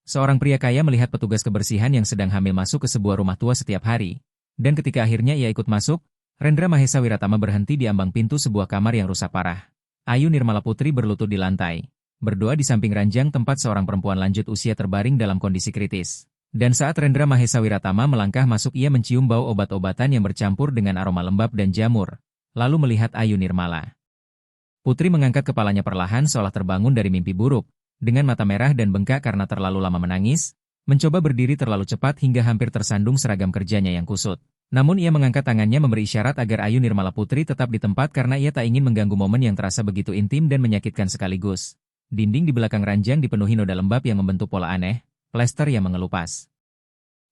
Seorang pria kaya melihat petugas kebersihan yang sedang hamil masuk ke sebuah rumah tua setiap hari. Dan ketika akhirnya ia ikut masuk, Rendra Mahesa Wiratama berhenti di ambang pintu sebuah kamar yang rusak parah. Ayu Nirmala Putri berlutut di lantai, berdoa di samping ranjang tempat seorang perempuan lanjut usia terbaring dalam kondisi kritis. Dan saat Rendra Mahesa Wiratama melangkah masuk, ia mencium bau obat-obatan yang bercampur dengan aroma lembab dan jamur, lalu melihat Ayu Nirmala Putri mengangkat kepalanya perlahan seolah terbangun dari mimpi buruk. Dengan mata merah dan bengkak karena terlalu lama menangis, mencoba berdiri terlalu cepat hingga hampir tersandung seragam kerjanya yang kusut. Namun ia mengangkat tangannya memberi isyarat agar Ayu Nirmala Putri tetap di tempat karena ia tak ingin mengganggu momen yang terasa begitu intim dan menyakitkan sekaligus. Dinding di belakang ranjang dipenuhi noda lembab yang membentuk pola aneh, plester yang mengelupas,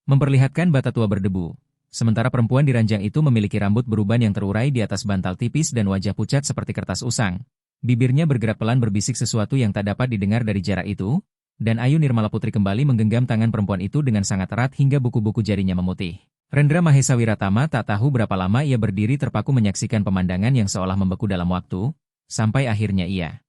memperlihatkan bata tua berdebu. Sementara perempuan di ranjang itu memiliki rambut beruban yang terurai di atas bantal tipis dan wajah pucat seperti kertas usang. Bibirnya bergerak pelan berbisik sesuatu yang tak dapat didengar dari jarak itu, dan Ayu Nirmala Putri kembali menggenggam tangan perempuan itu dengan sangat erat hingga buku-buku jarinya memutih. Rendra Mahesa Wiratama tak tahu berapa lama ia berdiri terpaku menyaksikan pemandangan yang seolah membeku dalam waktu, sampai akhirnya ia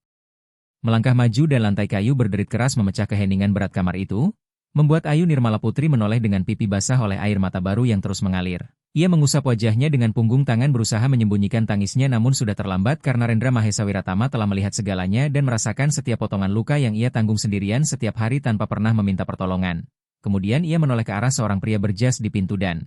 melangkah maju dan lantai kayu berderit keras memecah keheningan berat kamar itu, membuat Ayu Nirmala Putri menoleh dengan pipi basah oleh air mata baru yang terus mengalir. Ia mengusap wajahnya dengan punggung tangan berusaha menyembunyikan tangisnya namun sudah terlambat karena Rendra Mahesa Wiratama telah melihat segalanya dan merasakan setiap potongan luka yang ia tanggung sendirian setiap hari tanpa pernah meminta pertolongan. Kemudian ia menoleh ke arah seorang pria berjas di pintu dan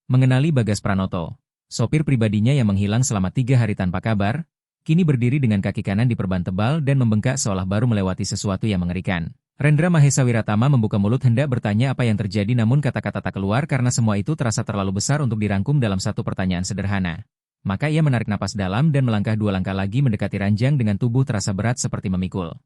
mengenali Bagas Pranoto, sopir pribadinya yang menghilang selama 3 hari tanpa kabar, kini berdiri dengan kaki kanan di perban tebal dan membengkak seolah baru melewati sesuatu yang mengerikan. Rendra Mahesa Wiratama membuka mulut hendak bertanya apa yang terjadi namun kata-kata tak keluar karena semua itu terasa terlalu besar untuk dirangkum dalam satu pertanyaan sederhana. Maka ia menarik napas dalam dan melangkah 2 langkah lagi mendekati ranjang dengan tubuh terasa berat seperti memikul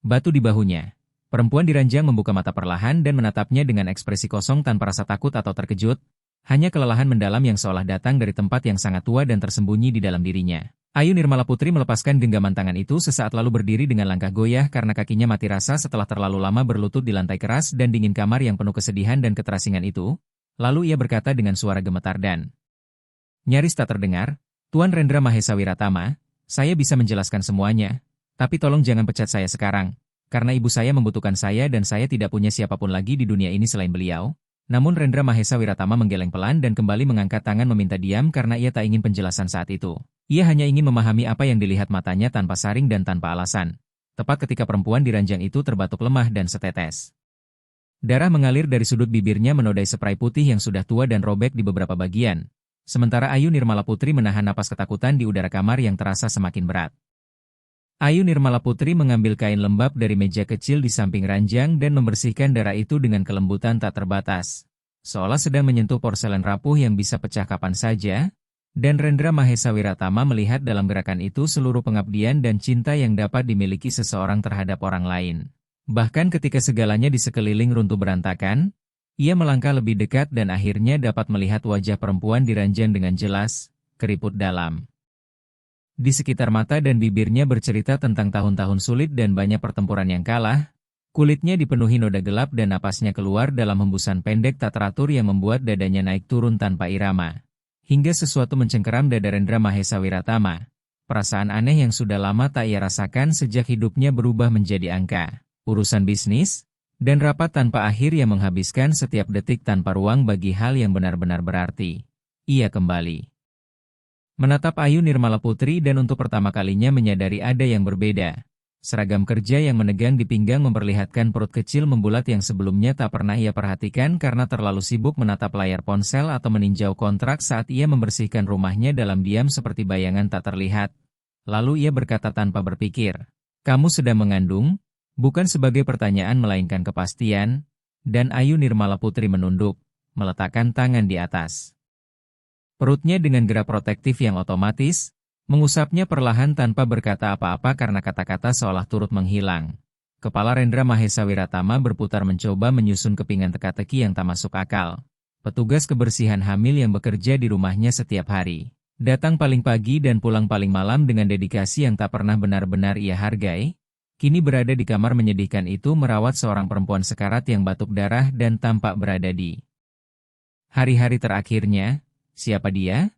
batu di bahunya. Perempuan di ranjang membuka mata perlahan dan menatapnya dengan ekspresi kosong tanpa rasa takut atau terkejut, hanya kelelahan mendalam yang seolah datang dari tempat yang sangat tua dan tersembunyi di dalam dirinya. Ayu Nirmala Putri melepaskan genggaman tangan itu sesaat lalu berdiri dengan langkah goyah karena kakinya mati rasa setelah terlalu lama berlutut di lantai keras dan dingin kamar yang penuh kesedihan dan keterasingan itu. Lalu ia berkata dengan suara gemetar dan nyaris tak terdengar, "Tuan Rendra Mahesa Wiratama, saya bisa menjelaskan semuanya, tapi tolong jangan pecat saya sekarang, karena ibu saya membutuhkan saya dan saya tidak punya siapapun lagi di dunia ini selain beliau." Namun Rendra Mahesa Wiratama menggeleng pelan dan kembali mengangkat tangan meminta diam karena ia tak ingin penjelasan saat itu. Ia hanya ingin memahami apa yang dilihat matanya tanpa saring dan tanpa alasan. Tepat ketika perempuan di ranjang itu terbatuk lemah dan setetes darah mengalir dari sudut bibirnya menodai spray putih yang sudah tua dan robek di beberapa bagian. Sementara Ayu Nirmala Putri menahan napas ketakutan di udara kamar yang terasa semakin berat. Ayu Nirmala Putri mengambil kain lembab dari meja kecil di samping ranjang dan membersihkan darah itu dengan kelembutan tak terbatas. Seolah sedang menyentuh porselen rapuh yang bisa pecah kapan saja. Dan Rendra Mahesa Wiratama melihat dalam gerakan itu seluruh pengabdian dan cinta yang dapat dimiliki seseorang terhadap orang lain. Bahkan ketika segalanya di sekeliling runtuh berantakan, ia melangkah lebih dekat dan akhirnya dapat melihat wajah perempuan di ranjang dengan jelas, keriput dalam di sekitar mata dan bibirnya bercerita tentang tahun-tahun sulit dan banyak pertempuran yang kalah. Kulitnya dipenuhi noda gelap dan napasnya keluar dalam hembusan pendek tak teratur yang membuat dadanya naik turun tanpa irama. Hingga sesuatu mencengkeram dada Rendra Mahesa Wiratama. Perasaan aneh yang sudah lama tak ia rasakan sejak hidupnya berubah menjadi angka, urusan bisnis, dan rapat tanpa akhir yang menghabiskan setiap detik tanpa ruang bagi hal yang benar-benar berarti. Ia kembali menatap Ayu Nirmala Putri dan untuk pertama kalinya menyadari ada yang berbeda. Seragam kerja yang menegang di pinggang memperlihatkan perut kecil membulat yang sebelumnya tak pernah ia perhatikan karena terlalu sibuk menatap layar ponsel atau meninjau kontrak saat ia membersihkan rumahnya dalam diam seperti bayangan tak terlihat. Lalu ia berkata tanpa berpikir, "Kamu sedang mengandung?" Bukan sebagai pertanyaan melainkan kepastian, dan Ayu Nirmala Putri menunduk, meletakkan tangan di atas perutnya dengan gerak protektif yang otomatis, mengusapnya perlahan tanpa berkata apa-apa karena kata-kata seolah turut menghilang. Kepala Rendra Mahesa Wiratama berputar mencoba menyusun kepingan teka-teki yang tak masuk akal. Petugas kebersihan hamil yang bekerja di rumahnya setiap hari, datang paling pagi dan pulang paling malam dengan dedikasi yang tak pernah benar-benar ia hargai, kini berada di kamar menyedihkan itu merawat seorang perempuan sekarat yang batuk darah dan tampak berada di hari-hari terakhirnya. "Siapa dia?"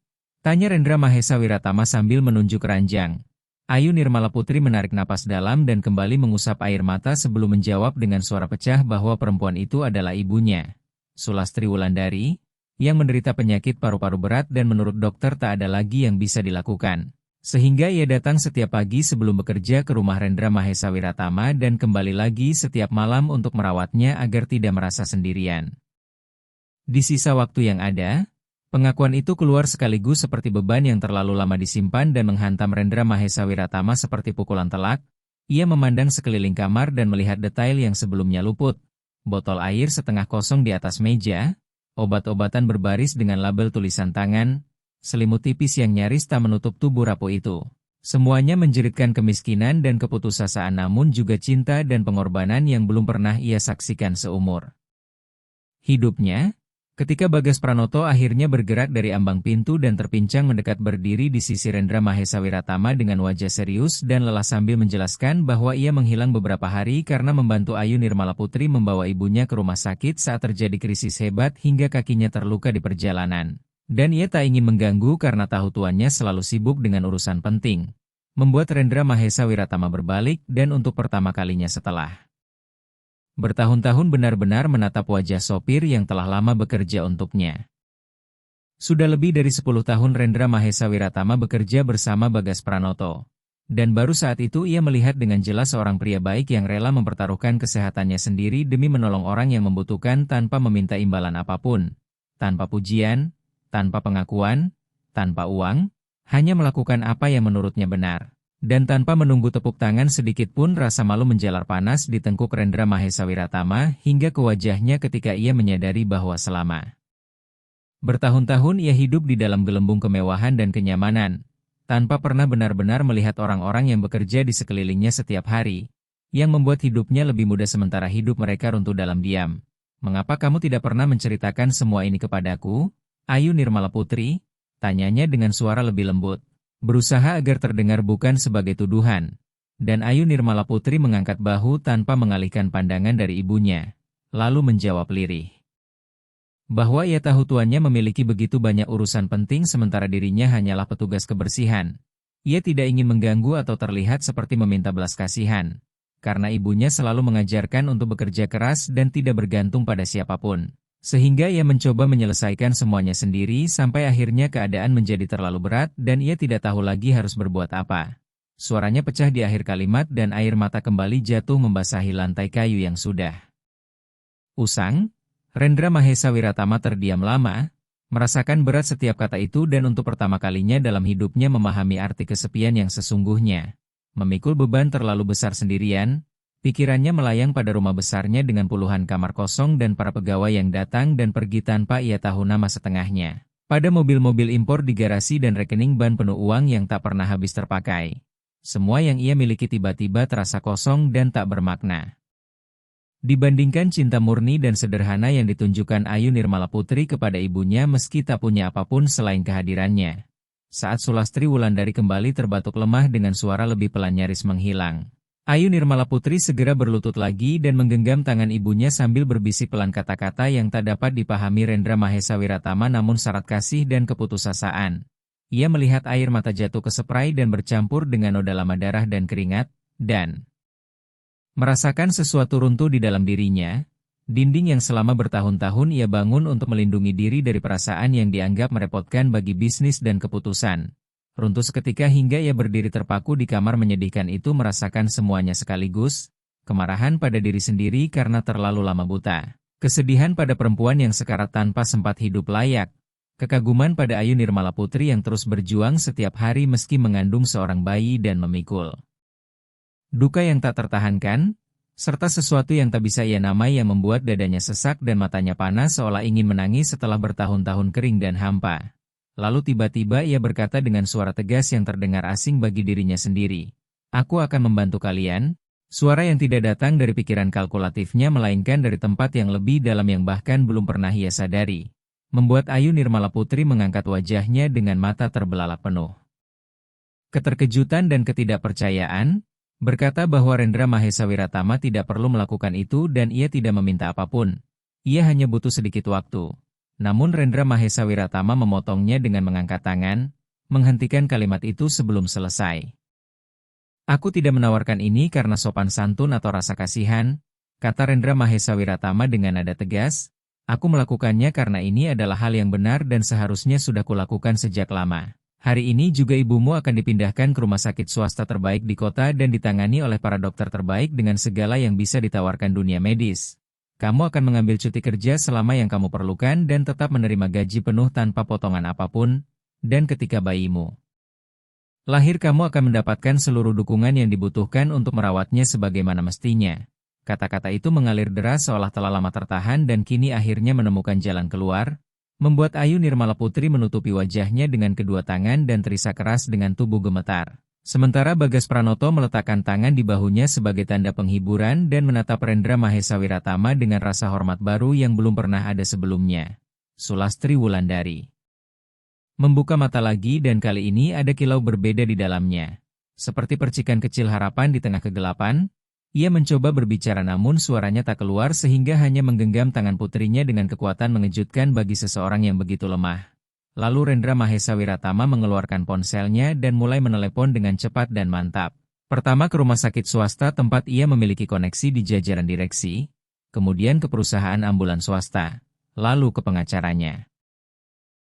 tanya Rendra Mahesa Wiratama sambil menunjuk ranjang. Ayu Nirmala Putri menarik napas dalam dan kembali mengusap air mata sebelum menjawab dengan suara pecah bahwa perempuan itu adalah ibunya, Sulastri Wulandari, yang menderita penyakit paru-paru berat dan menurut dokter tak ada lagi yang bisa dilakukan. Sehingga ia datang setiap pagi sebelum bekerja ke rumah Rendra Mahesa Wiratama dan kembali lagi setiap malam untuk merawatnya agar tidak merasa sendirian. Di sisa waktu yang ada, pengakuan itu keluar sekaligus seperti beban yang terlalu lama disimpan dan menghantam Rendra Mahesa Wiratama seperti pukulan telak. Ia memandang sekeliling kamar dan melihat detail yang sebelumnya luput. Botol air setengah kosong di atas meja, obat-obatan berbaris dengan label tulisan tangan, selimut tipis yang nyaris tak menutup tubuh rapuh itu. Semuanya menjeritkan kemiskinan dan keputusasaan namun juga cinta dan pengorbanan yang belum pernah ia saksikan seumur hidupnya. Ketika Bagas Pranoto akhirnya bergerak dari ambang pintu dan terpincang mendekat berdiri di sisi Rendra Mahesa Wiratama dengan wajah serius dan lelah sambil menjelaskan bahwa ia menghilang beberapa hari karena membantu Ayu Nirmala Putri membawa ibunya ke rumah sakit saat terjadi krisis hebat hingga kakinya terluka di perjalanan. Dan ia tak ingin mengganggu karena tahu tuannya selalu sibuk dengan urusan penting. Membuat Rendra Mahesa Wiratama berbalik dan untuk pertama kalinya setelah bertahun-tahun benar-benar menatap wajah sopir yang telah lama bekerja untuknya. Sudah lebih dari 10 tahun Rendra Mahesa Wiratama bekerja bersama Bagas Pranoto. Dan baru saat itu ia melihat dengan jelas seorang pria baik yang rela mempertaruhkan kesehatannya sendiri demi menolong orang yang membutuhkan tanpa meminta imbalan apapun. Tanpa pujian, tanpa pengakuan, tanpa uang, hanya melakukan apa yang menurutnya benar. Dan tanpa menunggu tepuk tangan sedikit pun rasa malu menjalar panas di tengkuk Rendra Mahesa Wiratama hingga ke wajahnya ketika ia menyadari bahwa selama bertahun-tahun ia hidup di dalam gelembung kemewahan dan kenyamanan, tanpa pernah benar-benar melihat orang-orang yang bekerja di sekelilingnya setiap hari, yang membuat hidupnya lebih mudah sementara hidup mereka runtuh dalam diam. "Mengapa kamu tidak pernah menceritakan semua ini kepadaku, Ayu Nirmala Putri?" tanyanya dengan suara lebih lembut. Berusaha agar terdengar bukan sebagai tuduhan. Dan Ayu Nirmala Putri mengangkat bahu tanpa mengalihkan pandangan dari ibunya. Lalu menjawab lirih. Bahwa ia tahu tuannya memiliki begitu banyak urusan penting sementara dirinya hanyalah petugas kebersihan. Ia tidak ingin mengganggu atau terlihat seperti meminta belas kasihan. Karena ibunya selalu mengajarkan untuk bekerja keras dan tidak bergantung pada siapapun. Sehingga ia mencoba menyelesaikan semuanya sendiri sampai akhirnya keadaan menjadi terlalu berat dan ia tidak tahu lagi harus berbuat apa. Suaranya pecah di akhir kalimat dan air mata kembali jatuh membasahi lantai kayu yang sudah usang. Rendra Mahesa Wiratama terdiam lama, merasakan berat setiap kata itu dan untuk pertama kalinya dalam hidupnya memahami arti kesepian yang sesungguhnya. Memikul beban terlalu besar sendirian, pikirannya melayang pada rumah besarnya dengan puluhan kamar kosong dan para pegawai yang datang dan pergi tanpa ia tahu nama setengahnya. Pada mobil-mobil impor di garasi dan rekening ban penuh uang yang tak pernah habis terpakai. Semua yang ia miliki tiba-tiba terasa kosong dan tak bermakna. Dibandingkan cinta murni dan sederhana yang ditunjukkan Ayu Nirmala Putri kepada ibunya meski tak punya apapun selain kehadirannya. Saat Sulastri Wulandari kembali terbatuk lemah dengan suara lebih pelan nyaris menghilang. Ayu Nirmala Putri segera berlutut lagi dan menggenggam tangan ibunya sambil berbisik pelan kata-kata yang tak dapat dipahami Rendra Mahesa Wiratama namun syarat kasih dan keputusasaan. Ia melihat air mata jatuh ke spray dan bercampur dengan noda lama darah dan keringat, dan merasakan sesuatu runtuh di dalam dirinya. Dinding yang selama bertahun-tahun ia bangun untuk melindungi diri dari perasaan yang dianggap merepotkan bagi bisnis dan keputusan. Runtuh seketika hingga ia berdiri terpaku di kamar menyedihkan itu merasakan semuanya sekaligus, kemarahan pada diri sendiri karena terlalu lama buta, kesedihan pada perempuan yang sekarat tanpa sempat hidup layak, kekaguman pada Ayu Nirmala Putri yang terus berjuang setiap hari meski mengandung seorang bayi dan memikul duka yang tak tertahankan, serta sesuatu yang tak bisa ia namai yang membuat dadanya sesak dan matanya panas seolah ingin menangis setelah bertahun-tahun kering dan hampa. Lalu tiba-tiba ia berkata dengan suara tegas yang terdengar asing bagi dirinya sendiri. "Aku akan membantu kalian." Suara yang tidak datang dari pikiran kalkulatifnya melainkan dari tempat yang lebih dalam yang bahkan belum pernah ia sadari. Membuat Ayu Nirmala Putri mengangkat wajahnya dengan mata terbelalak penuh keterkejutan dan ketidakpercayaan, berkata bahwa Rendra Mahesa Wiratama tidak perlu melakukan itu dan ia tidak meminta apapun. Ia hanya butuh sedikit waktu. Namun Rendra Mahesa Wiratama memotongnya dengan mengangkat tangan, menghentikan kalimat itu sebelum selesai. Aku tidak menawarkan ini karena sopan santun atau rasa kasihan, kata Rendra Mahesa Wiratama dengan nada tegas. Aku melakukannya karena ini adalah hal yang benar dan seharusnya sudah kulakukan sejak lama. Hari ini juga ibumu akan dipindahkan ke rumah sakit swasta terbaik di kota dan ditangani oleh para dokter terbaik dengan segala yang bisa ditawarkan dunia medis. Kamu akan mengambil cuti kerja selama yang kamu perlukan dan tetap menerima gaji penuh tanpa potongan apapun, dan ketika bayimu lahir kamu akan mendapatkan seluruh dukungan yang dibutuhkan untuk merawatnya sebagaimana mestinya. Kata-kata itu mengalir deras seolah telah lama tertahan dan kini akhirnya menemukan jalan keluar, membuat Ayu Nirmala Putri menutupi wajahnya dengan kedua tangan dan terisak keras dengan tubuh gemetar. Sementara Bagas Pranoto meletakkan tangan di bahunya sebagai tanda penghiburan dan menatap Rendra Mahesa Wiratama dengan rasa hormat baru yang belum pernah ada sebelumnya. Sulastri Wulandari membuka mata lagi dan kali ini ada kilau berbeda di dalamnya. Seperti percikan kecil harapan di tengah kegelapan, ia mencoba berbicara namun suaranya tak keluar sehingga hanya menggenggam tangan putrinya dengan kekuatan mengejutkan bagi seseorang yang begitu lemah. Lalu Rendra Mahesa Wiratama mengeluarkan ponselnya dan mulai menelepon dengan cepat dan mantap. Pertama ke rumah sakit swasta tempat ia memiliki koneksi di jajaran direksi, kemudian ke perusahaan ambulans swasta, lalu ke pengacaranya.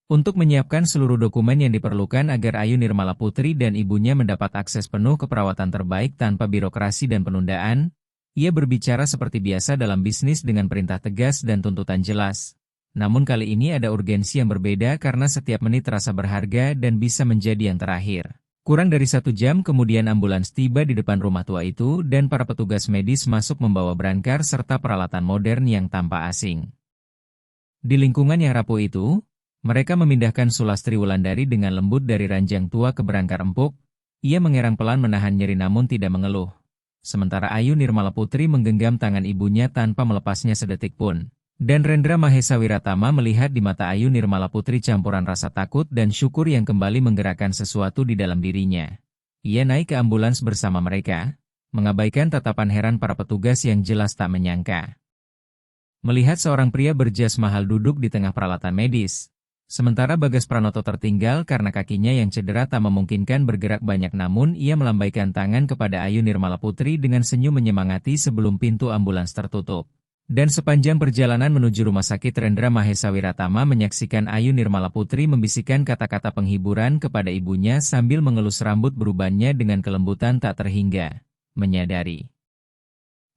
Untuk menyiapkan seluruh dokumen yang diperlukan agar Ayu Nirmala Putri dan ibunya mendapat akses penuh ke perawatan terbaik tanpa birokrasi dan penundaan, ia berbicara seperti biasa dalam bisnis dengan perintah tegas dan tuntutan jelas. Namun kali ini ada urgensi yang berbeda karena setiap menit terasa berharga dan bisa menjadi yang terakhir. Kurang dari 1 jam kemudian ambulans tiba di depan rumah tua itu dan para petugas medis masuk membawa berangkar serta peralatan modern yang tampak asing. Di lingkungan yang rapuh itu, mereka memindahkan Sulastri Wulandari dengan lembut dari ranjang tua ke berangkar empuk. Ia mengerang pelan menahan nyeri namun tidak mengeluh. Sementara Ayu Nirmala Putri menggenggam tangan ibunya tanpa melepasnya sedetik pun. Dan Rendra Mahesa Wiratama melihat di mata Ayu Nirmala Putri campuran rasa takut dan syukur yang kembali menggerakkan sesuatu di dalam dirinya. Ia naik ke ambulans bersama mereka, mengabaikan tatapan heran para petugas yang jelas tak menyangka melihat seorang pria berjas mahal duduk di tengah peralatan medis. Sementara Bagas Pranoto tertinggal karena kakinya yang cedera tak memungkinkan bergerak banyak namun ia melambaikan tangan kepada Ayu Nirmala Putri dengan senyum menyemangati sebelum pintu ambulans tertutup. Dan sepanjang perjalanan menuju rumah sakit Rendra Mahesa Wiratama menyaksikan Ayu Nirmala Putri membisikkan kata-kata penghiburan kepada ibunya sambil mengelus rambut berubannya dengan kelembutan tak terhingga. Menyadari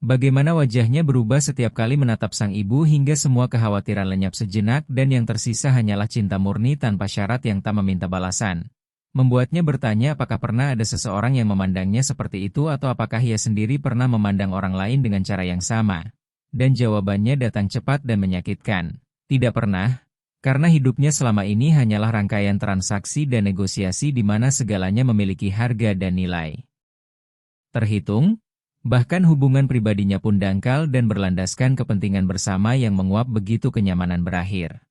bagaimana wajahnya berubah setiap kali menatap sang ibu hingga semua kekhawatiran lenyap sejenak dan yang tersisa hanyalah cinta murni tanpa syarat yang tak meminta balasan. Membuatnya bertanya apakah pernah ada seseorang yang memandangnya seperti itu atau apakah ia sendiri pernah memandang orang lain dengan cara yang sama. Dan jawabannya datang cepat dan menyakitkan. Tidak pernah, karena hidupnya selama ini hanyalah rangkaian transaksi dan negosiasi di mana segalanya memiliki harga dan nilai terhitung. Bahkan hubungan pribadinya pun dangkal dan berlandaskan kepentingan bersama yang menguap begitu kenyamanan berakhir.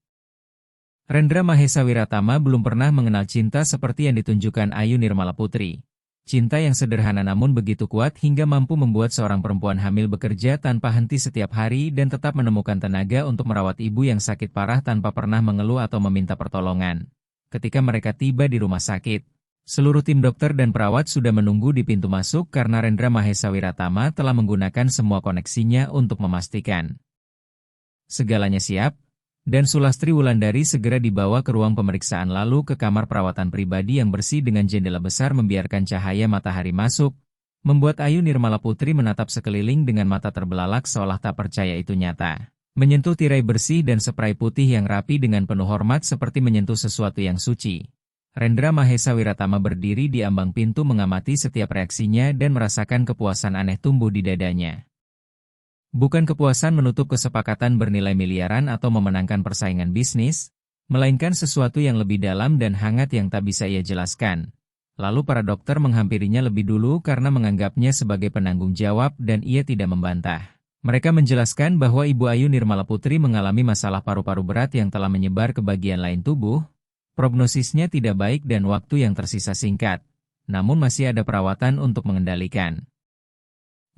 Rendra Mahesa Wiratama belum pernah mengenal cinta seperti yang ditunjukkan Ayu Nirmala Putri. Cinta yang sederhana namun begitu kuat hingga mampu membuat seorang perempuan hamil bekerja tanpa henti setiap hari dan tetap menemukan tenaga untuk merawat ibu yang sakit parah tanpa pernah mengeluh atau meminta pertolongan. Ketika mereka tiba di rumah sakit, seluruh tim dokter dan perawat sudah menunggu di pintu masuk karena Rendra Mahesa Wiratama telah menggunakan semua koneksinya untuk memastikan segalanya siap, dan Sulastri Wulandari segera dibawa ke ruang pemeriksaan lalu ke kamar perawatan pribadi yang bersih dengan jendela besar membiarkan cahaya matahari masuk, membuat Ayu Nirmala Putri menatap sekeliling dengan mata terbelalak seolah tak percaya itu nyata. Menyentuh tirai bersih dan spray putih yang rapi dengan penuh hormat seperti menyentuh sesuatu yang suci. Rendra Mahesa Wiratama berdiri di ambang pintu mengamati setiap reaksinya dan merasakan kepuasan aneh tumbuh di dadanya. Bukan kepuasan menutup kesepakatan bernilai miliaran atau memenangkan persaingan bisnis, melainkan sesuatu yang lebih dalam dan hangat yang tak bisa ia jelaskan. Lalu para dokter menghampirinya lebih dulu karena menganggapnya sebagai penanggung jawab dan ia tidak membantah. Mereka menjelaskan bahwa Ibu Ayu Nirmala Putri mengalami masalah paru-paru berat yang telah menyebar ke bagian lain tubuh. Prognosisnya tidak baik dan waktu yang tersisa singkat, namun masih ada perawatan untuk mengendalikan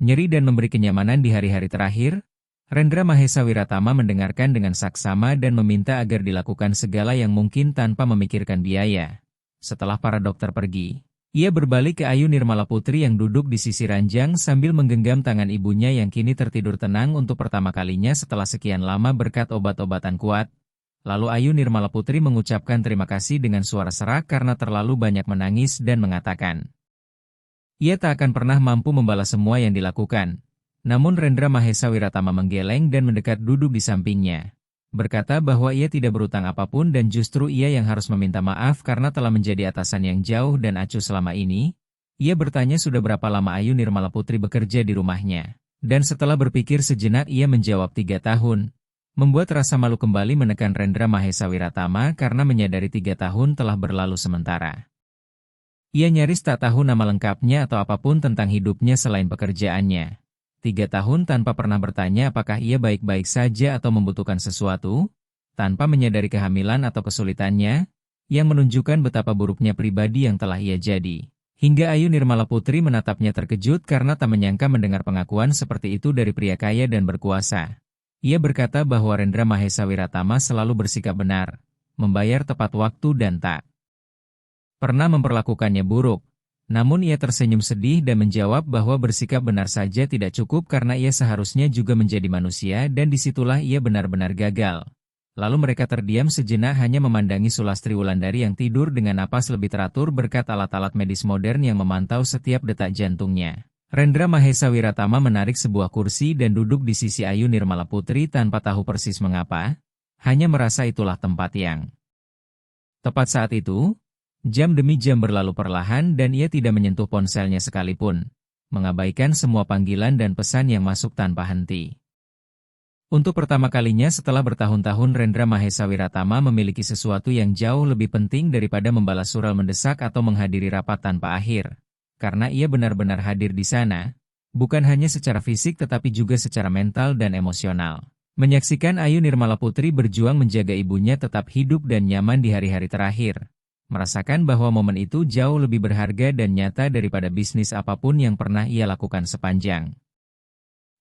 nyeri dan memberi kenyamanan di hari-hari terakhir. Rendra Mahesa Wiratama mendengarkan dengan saksama dan meminta agar dilakukan segala yang mungkin tanpa memikirkan biaya. Setelah para dokter pergi, Ia berbalik ke Ayu Nirmala Putri yang duduk di sisi ranjang sambil menggenggam tangan ibunya yang kini tertidur tenang untuk pertama kalinya setelah sekian lama berkat obat-obatan kuat. Lalu Ayu Nirmala Putri mengucapkan terima kasih dengan suara serak karena terlalu banyak menangis dan mengatakan, ia tak akan pernah mampu membalas semua yang dilakukan. Namun Rendra Mahesa Wiratama menggeleng dan mendekat duduk di sampingnya. Berkata bahwa ia tidak berutang apapun dan justru ia yang harus meminta maaf karena telah menjadi atasan yang jauh dan acuh selama ini. Ia bertanya sudah berapa lama Ayu Nirmala Putri bekerja di rumahnya. Dan setelah berpikir sejenak ia menjawab 3 tahun. Membuat rasa malu kembali menekan Rendra Mahesa Wiratama karena menyadari 3 tahun telah berlalu sementara. Ia nyaris tak tahu nama lengkapnya atau apapun tentang hidupnya selain pekerjaannya. 3 tahun tanpa pernah bertanya apakah ia baik-baik saja atau membutuhkan sesuatu, tanpa menyadari kehamilan atau kesulitannya, yang menunjukkan betapa buruknya pribadi yang telah ia jadi. Hingga Ayu Nirmala Putri menatapnya terkejut karena tak menyangka mendengar pengakuan seperti itu dari pria kaya dan berkuasa. Ia berkata bahwa Rendra Mahesa Wiratama selalu bersikap benar, membayar tepat waktu dan tak pernah memperlakukannya buruk. Namun ia tersenyum sedih dan menjawab bahwa bersikap benar saja tidak cukup karena ia seharusnya juga menjadi manusia dan disitulah ia benar-benar gagal. Lalu mereka terdiam sejenak hanya memandangi Sulastri Wulandari yang tidur dengan napas lebih teratur berkat alat-alat medis modern yang memantau setiap detak jantungnya. Rendra Mahesa Wiratama menarik sebuah kursi dan duduk di sisi Ayu Nirmala Putri tanpa tahu persis mengapa, hanya merasa itulah tempat yang tepat saat itu. Jam demi jam berlalu perlahan dan ia tidak menyentuh ponselnya sekalipun, mengabaikan semua panggilan dan pesan yang masuk tanpa henti. Untuk pertama kalinya setelah bertahun-tahun Rendra Mahesa Wiratama memiliki sesuatu yang jauh lebih penting daripada membalas surel mendesak atau menghadiri rapat tanpa akhir. Karena ia benar-benar hadir di sana, bukan hanya secara fisik tetapi juga secara mental dan emosional. Menyaksikan Ayu Nirmala Putri berjuang menjaga ibunya tetap hidup dan nyaman di hari-hari terakhir. Merasakan bahwa momen itu jauh lebih berharga dan nyata daripada bisnis apapun yang pernah ia lakukan sepanjang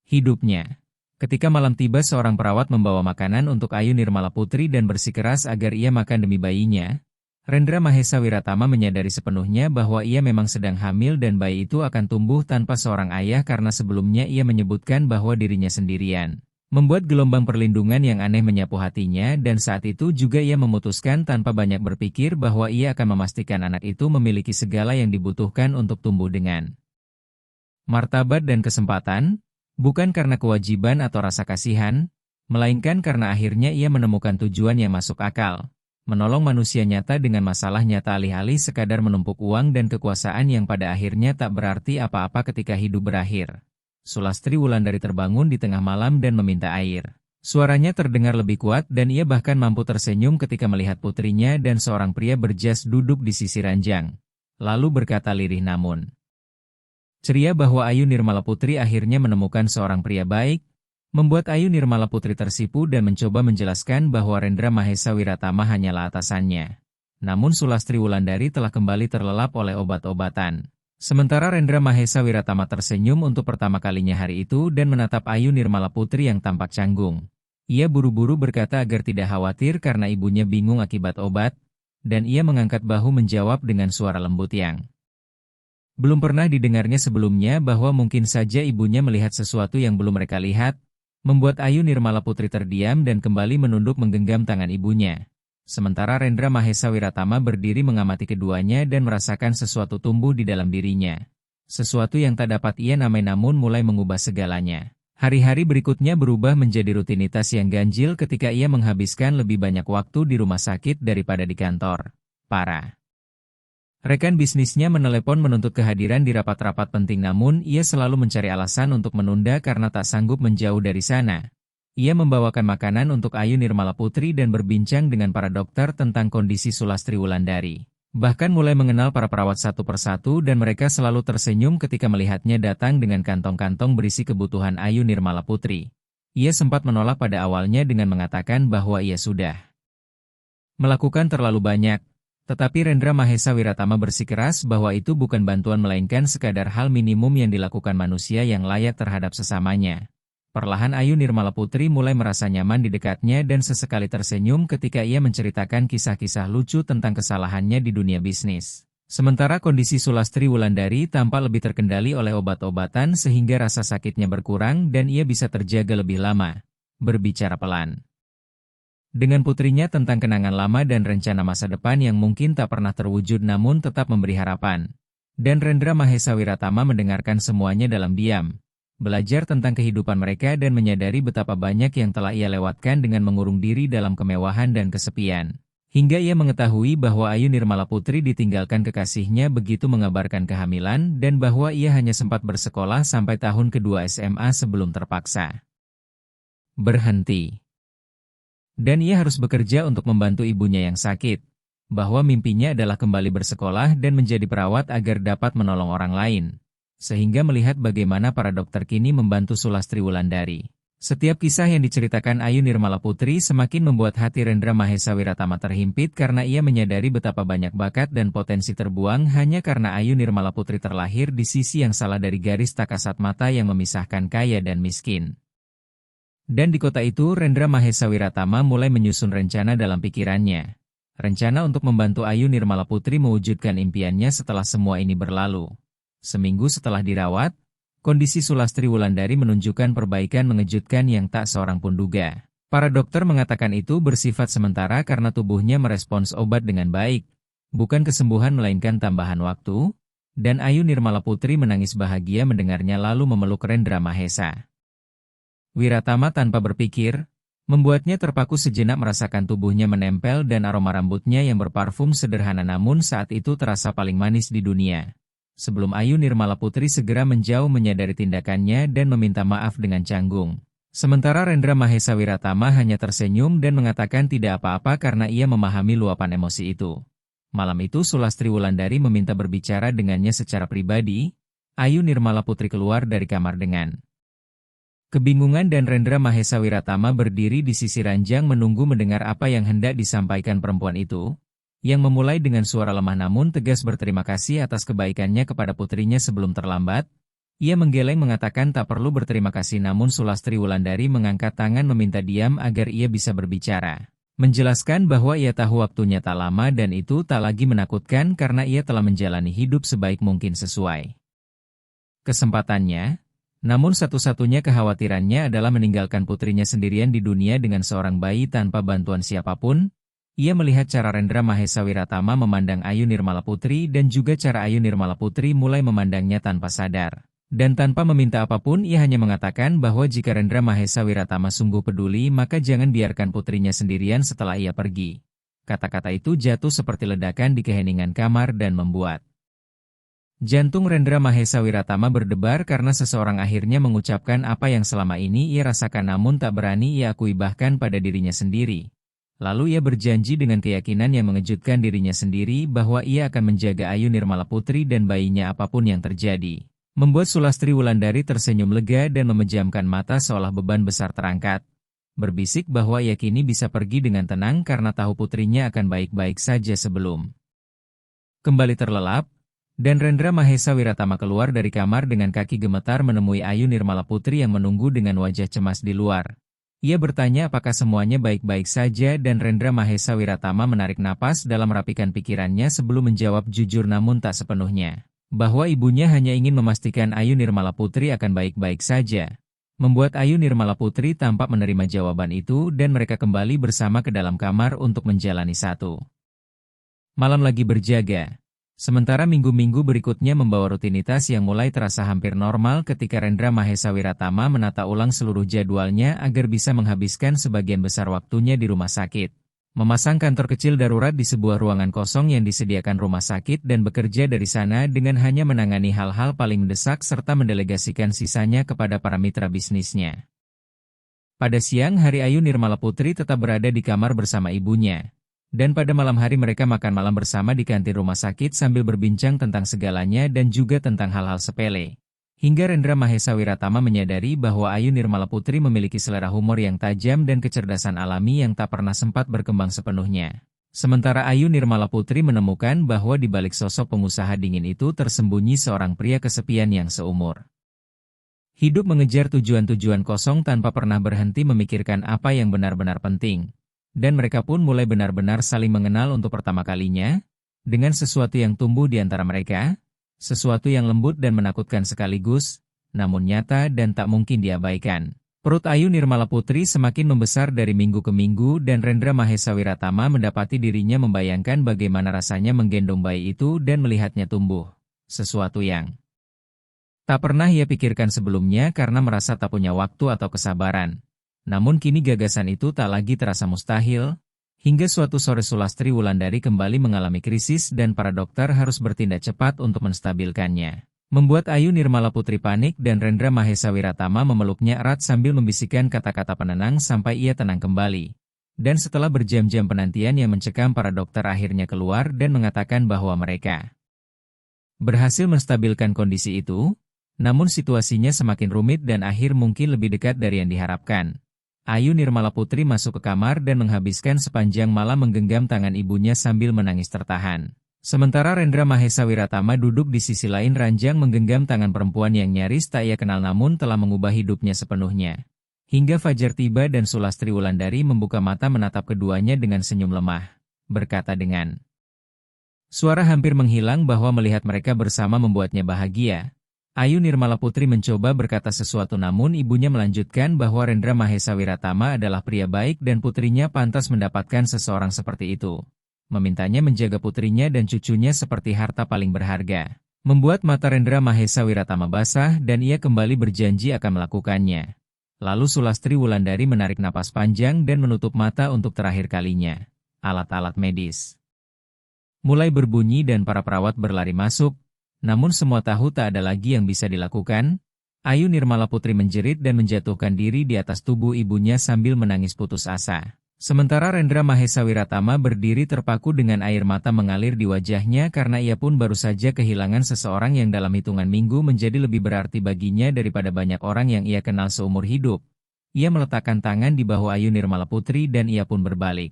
hidupnya. Ketika malam tiba seorang perawat membawa makanan untuk Ayu Nirmala Putri dan bersikeras agar ia makan demi bayinya, Rendra Mahesa Wiratama menyadari sepenuhnya bahwa ia memang sedang hamil dan bayi itu akan tumbuh tanpa seorang ayah karena sebelumnya ia menyebutkan bahwa dirinya sendirian. Membuat gelombang perlindungan yang aneh menyapu hatinya dan saat itu juga ia memutuskan tanpa banyak berpikir bahwa ia akan memastikan anak itu memiliki segala yang dibutuhkan untuk tumbuh dengan martabat dan kesempatan, bukan karena kewajiban atau rasa kasihan, melainkan karena akhirnya ia menemukan tujuan yang masuk akal, menolong manusia nyata dengan masalah nyata alih-alih sekadar menumpuk uang dan kekuasaan yang pada akhirnya tak berarti apa-apa ketika hidup berakhir. Sulastri Wulandari terbangun di tengah malam dan meminta air. Suaranya terdengar lebih kuat dan ia bahkan mampu tersenyum ketika melihat putrinya dan seorang pria berjas duduk di sisi ranjang. Lalu berkata lirih namun ceria bahwa Ayu Nirmala Putri akhirnya menemukan seorang pria baik, membuat Ayu Nirmala Putri tersipu dan mencoba menjelaskan bahwa Rendra Mahesa Wiratama hanyalah atasannya. Namun Sulastri Wulandari telah kembali terlelap oleh obat-obatan. Sementara Rendra Mahesa Wiratama tersenyum untuk pertama kalinya hari itu dan menatap Ayu Nirmala Putri yang tampak canggung. Ia buru-buru berkata agar tidak khawatir karena ibunya bingung akibat obat, dan ia mengangkat bahu menjawab dengan suara lembut yang belum pernah didengarnya sebelumnya bahwa mungkin saja ibunya melihat sesuatu yang belum mereka lihat, membuat Ayu Nirmala Putri terdiam dan kembali menunduk menggenggam tangan ibunya. Sementara Rendra Mahesa Wiratama berdiri mengamati keduanya dan merasakan sesuatu tumbuh di dalam dirinya. Sesuatu yang tak dapat ia namai namun mulai mengubah segalanya. Hari-hari berikutnya berubah menjadi rutinitas yang ganjil ketika ia menghabiskan lebih banyak waktu di rumah sakit daripada di kantor. Para rekan bisnisnya menelepon menuntut kehadiran di rapat-rapat penting namun ia selalu mencari alasan untuk menunda karena tak sanggup menjauh dari sana. Ia membawakan makanan untuk Ayu Nirmala Putri dan berbincang dengan para dokter tentang kondisi Sulastri Wulandari. Bahkan mulai mengenal para perawat satu persatu dan mereka selalu tersenyum ketika melihatnya datang dengan kantong-kantong berisi kebutuhan Ayu Nirmala Putri. Ia sempat menolak pada awalnya dengan mengatakan bahwa ia sudah melakukan terlalu banyak. Tetapi Rendra Mahesa Wiratama bersikeras bahwa itu bukan bantuan melainkan sekadar hal minimum yang dilakukan manusia yang layak terhadap sesamanya. Perlahan Ayu Nirmala Putri mulai merasa nyaman di dekatnya dan sesekali tersenyum ketika ia menceritakan kisah-kisah lucu tentang kesalahannya di dunia bisnis. Sementara kondisi Sulastri Wulandari tampak lebih terkendali oleh obat-obatan sehingga rasa sakitnya berkurang dan ia bisa terjaga lebih lama. Berbicara pelan dengan putrinya tentang kenangan lama dan rencana masa depan yang mungkin tak pernah terwujud namun tetap memberi harapan. Dan Rendra Mahesa Wiratama mendengarkan semuanya dalam diam. Belajar tentang kehidupan mereka dan menyadari betapa banyak yang telah ia lewatkan dengan mengurung diri dalam kemewahan dan kesepian. Hingga ia mengetahui bahwa Ayu Nirmala Putri ditinggalkan kekasihnya begitu mengabarkan kehamilan dan bahwa ia hanya sempat bersekolah sampai tahun kedua SMA sebelum terpaksa berhenti. Dan ia harus bekerja untuk membantu ibunya yang sakit. Bahwa mimpinya adalah kembali bersekolah dan menjadi perawat agar dapat menolong orang lain. Sehingga melihat bagaimana para dokter kini membantu Sulastri Wulandari. Setiap kisah yang diceritakan Ayu Nirmala Putri semakin membuat hati Rendra Mahesa Wiratama terhimpit karena ia menyadari betapa banyak bakat dan potensi terbuang hanya karena Ayu Nirmala Putri terlahir di sisi yang salah dari garis tak kasat mata yang memisahkan kaya dan miskin. Dan di kota itu Rendra Mahesa Wiratama mulai menyusun rencana dalam pikirannya. Rencana untuk membantu Ayu Nirmala Putri mewujudkan impiannya setelah semua ini berlalu. Seminggu setelah dirawat, kondisi Sulastri Wulandari menunjukkan perbaikan mengejutkan yang tak seorang pun duga. Para dokter mengatakan itu bersifat sementara karena tubuhnya merespons obat dengan baik. Bukan kesembuhan melainkan tambahan waktu. Dan Ayu Nirmala Putri menangis bahagia mendengarnya lalu memeluk Rendra Mahesa Wiratama tanpa berpikir, membuatnya terpaku sejenak merasakan tubuhnya menempel dan aroma rambutnya yang berparfum sederhana namun saat itu terasa paling manis di dunia. Sebelum Ayu Nirmala Putri segera menjauh menyadari tindakannya dan meminta maaf dengan canggung. Sementara Rendra Mahesa Wiratama hanya tersenyum dan mengatakan tidak apa-apa karena ia memahami luapan emosi itu. Malam itu Sulastri Wulandari meminta berbicara dengannya secara pribadi. Ayu Nirmala Putri keluar dari kamar dengan kebingungan dan Rendra Mahesa Wiratama berdiri di sisi ranjang menunggu mendengar apa yang hendak disampaikan perempuan itu, yang memulai dengan suara lemah namun tegas berterima kasih atas kebaikannya kepada putrinya sebelum terlambat. Ia menggeleng mengatakan tak perlu berterima kasih namun Sulastri Wulandari mengangkat tangan meminta diam agar ia bisa berbicara. Menjelaskan bahwa ia tahu waktunya tak lama dan itu tak lagi menakutkan karena ia telah menjalani hidup sebaik mungkin sesuai kesempatannya. Namun satu-satunya kekhawatirannya adalah meninggalkan putrinya sendirian di dunia dengan seorang bayi tanpa bantuan siapapun. Ia melihat cara Rendra Mahesa Wiratama memandang Ayu Nirmala Putri dan juga cara Ayu Nirmala Putri mulai memandangnya tanpa sadar. Dan tanpa meminta apapun ia hanya mengatakan bahwa jika Rendra Mahesa Wiratama sungguh peduli maka jangan biarkan putrinya sendirian setelah ia pergi. Kata-kata itu jatuh seperti ledakan di keheningan kamar dan membuat jantung Rendra Mahesa Wiratama berdebar karena seseorang akhirnya mengucapkan apa yang selama ini ia rasakan namun tak berani ia akui bahkan pada dirinya sendiri. Lalu ia berjanji dengan keyakinan yang mengejutkan dirinya sendiri bahwa ia akan menjaga Ayu Nirmala Putri dan bayinya apapun yang terjadi. Membuat Sulastri Wulandari tersenyum lega dan memejamkan mata seolah beban besar terangkat. Berbisik bahwa ia kini bisa pergi dengan tenang karena tahu putrinya akan baik-baik saja sebelum kembali terlelap. Dan Rendra Mahesa Wiratama keluar dari kamar dengan kaki gemetar menemui Ayu Nirmala Putri yang menunggu dengan wajah cemas di luar. Ia bertanya apakah semuanya baik-baik saja dan Rendra Mahesa Wiratama menarik napas dalam merapikan pikirannya sebelum menjawab jujur namun tak sepenuhnya. Bahwa ibunya hanya ingin memastikan Ayu Nirmala Putri akan baik-baik saja. Membuat Ayu Nirmala Putri tampak menerima jawaban itu dan mereka kembali bersama ke dalam kamar untuk menjalani satu malam lagi berjaga. Sementara minggu-minggu berikutnya membawa rutinitas yang mulai terasa hampir normal ketika Rendra Mahesa Wiratama menata ulang seluruh jadwalnya agar bisa menghabiskan sebagian besar waktunya di rumah sakit. Memasang kantor kecil darurat di sebuah ruangan kosong yang disediakan rumah sakit dan bekerja dari sana dengan hanya menangani hal-hal paling mendesak serta mendelegasikan sisanya kepada para mitra bisnisnya. Pada siang hari Ayu Nirmala Putri tetap berada di kamar bersama ibunya. Dan pada malam hari mereka makan malam bersama di kantin rumah sakit sambil berbincang tentang segalanya dan juga tentang hal-hal sepele. Hingga Rendra Mahesa Wiratama menyadari bahwa Ayu Nirmala Putri memiliki selera humor yang tajam dan kecerdasan alami yang tak pernah sempat berkembang sepenuhnya. Sementara Ayu Nirmala Putri menemukan bahwa di balik sosok pengusaha dingin itu tersembunyi seorang pria kesepian yang seumur hidup mengejar tujuan-tujuan kosong tanpa pernah berhenti memikirkan apa yang benar-benar penting. Dan mereka pun mulai benar-benar saling mengenal untuk pertama kalinya. dengan sesuatu yang tumbuh di antara mereka, sesuatu yang lembut dan menakutkan sekaligus, namun nyata dan tak mungkin diabaikan. Perut Ayu Nirmala Putri semakin membesar dari minggu ke minggu dan Rendra Mahesa Wiratama mendapati dirinya membayangkan bagaimana rasanya menggendong bayi itu dan melihatnya tumbuh. Sesuatu yang tak pernah ia pikirkan sebelumnya karena merasa tak punya waktu atau kesabaran. Namun kini gagasan itu tak lagi terasa mustahil, hingga suatu sore Sulastri Wulandari kembali mengalami krisis dan para dokter harus bertindak cepat untuk menstabilkannya. Membuat Ayu Nirmala Putri panik dan Rendra Mahesa Wiratama memeluknya erat sambil membisikkan kata-kata penenang sampai ia tenang kembali. Dan setelah berjam-jam penantian yang mencekam para dokter akhirnya keluar dan mengatakan bahwa mereka berhasil menstabilkan kondisi itu, namun situasinya semakin rumit dan akhir mungkin lebih dekat dari yang diharapkan. Ayu Nirmala Putri masuk ke kamar dan menghabiskan sepanjang malam menggenggam tangan ibunya sambil menangis tertahan. Sementara Rendra Mahesa Wiratama duduk di sisi lain ranjang menggenggam tangan perempuan yang nyaris tak ia kenal namun telah mengubah hidupnya sepenuhnya. Hingga fajar tiba dan Sulastri Wulandari membuka mata menatap keduanya dengan senyum lemah. Berkata dengan suara hampir menghilang bahwa melihat mereka bersama membuatnya bahagia. Ayu Nirmala Putri mencoba berkata sesuatu namun ibunya melanjutkan bahwa Rendra Mahesa Wiratama adalah pria baik dan putrinya pantas mendapatkan seseorang seperti itu. Memintanya menjaga putrinya dan cucunya seperti harta paling berharga. Membuat mata Rendra Mahesa Wiratama basah dan ia kembali berjanji akan melakukannya. Lalu Sulastri Wulandari menarik napas panjang dan menutup mata untuk terakhir kalinya. Alat-alat medis mulai berbunyi dan para perawat berlari masuk, namun semua tahu tak ada lagi yang bisa dilakukan. Ayu Nirmala Putri menjerit dan menjatuhkan diri di atas tubuh ibunya sambil menangis putus asa. Sementara Rendra Mahesa Wiratama berdiri terpaku dengan air mata mengalir di wajahnya karena ia pun baru saja kehilangan seseorang yang dalam hitungan minggu menjadi lebih berarti baginya daripada banyak orang yang ia kenal seumur hidup. Ia meletakkan tangan di bahu Ayu Nirmala Putri dan ia pun berbalik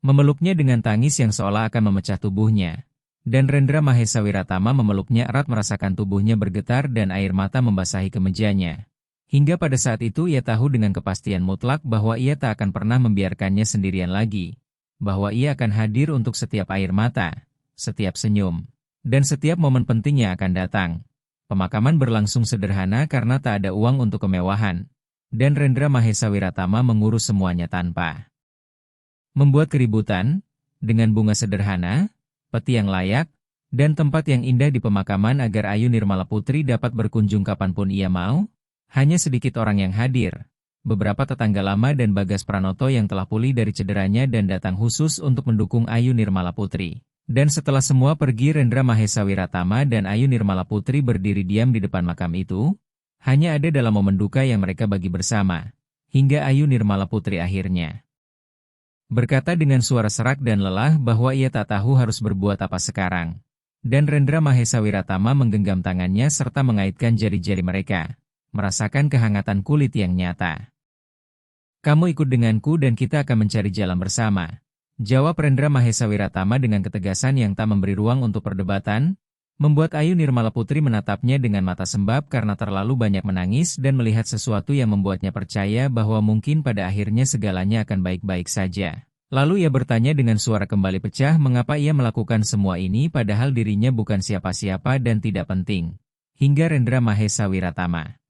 memeluknya dengan tangis yang seolah akan memecah tubuhnya. Dan Rendra Mahesa Wiratama memeluknya erat merasakan tubuhnya bergetar dan air mata membasahi kemejanya. Hingga pada saat itu ia tahu dengan kepastian mutlak bahwa ia tak akan pernah membiarkannya sendirian lagi. Bahwa ia akan hadir untuk setiap air mata, setiap senyum, dan setiap momen penting yang akan datang. Pemakaman berlangsung sederhana karena tak ada uang untuk kemewahan. Dan Rendra Mahesa Wiratama mengurus semuanya tanpa membuat keributan, dengan bunga sederhana, peti yang layak, dan tempat yang indah di pemakaman agar Ayu Nirmala Putri dapat berkunjung kapanpun ia mau. Hanya sedikit orang yang hadir, beberapa tetangga lama dan Bagas Pranoto yang telah pulih dari cederanya dan datang khusus untuk mendukung Ayu Nirmala Putri. Dan setelah semua pergi Rendra Mahesa Wiratama dan Ayu Nirmala Putri berdiri diam di depan makam itu, hanya ada dalam momen duka yang mereka bagi bersama, hingga Ayu Nirmala Putri akhirnya berkata dengan suara serak dan lelah bahwa ia tak tahu harus berbuat apa sekarang. Dan Rendra Mahesa Wiratama menggenggam tangannya serta mengaitkan jari-jari mereka, merasakan kehangatan kulit yang nyata. Kamu ikut denganku dan kita akan mencari jalan bersama, jawab Rendra Mahesa Wiratama dengan ketegasan yang tak memberi ruang untuk perdebatan, membuat Ayu Nirmala Putri menatapnya dengan mata sembab karena terlalu banyak menangis dan melihat sesuatu yang membuatnya percaya bahwa mungkin pada akhirnya segalanya akan baik-baik saja. Lalu ia bertanya dengan suara kembali pecah mengapa ia melakukan semua ini padahal dirinya bukan siapa-siapa dan tidak penting. Hingga Rendra Mahesa Wiratama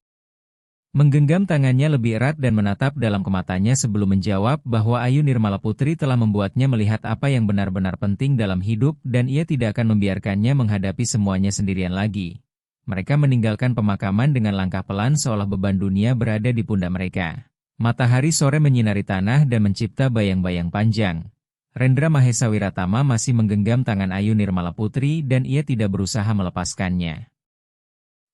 menggenggam tangannya lebih erat dan menatap dalam kematanya sebelum menjawab bahwa Ayu Nirmala Putri telah membuatnya melihat apa yang benar-benar penting dalam hidup dan ia tidak akan membiarkannya menghadapi semuanya sendirian lagi. Mereka meninggalkan pemakaman dengan langkah pelan seolah beban dunia berada di pundak mereka. Matahari sore menyinari tanah dan mencipta bayang-bayang panjang. Rendra Mahesa Wiratama masih menggenggam tangan Ayu Nirmala Putri dan ia tidak berusaha melepaskannya.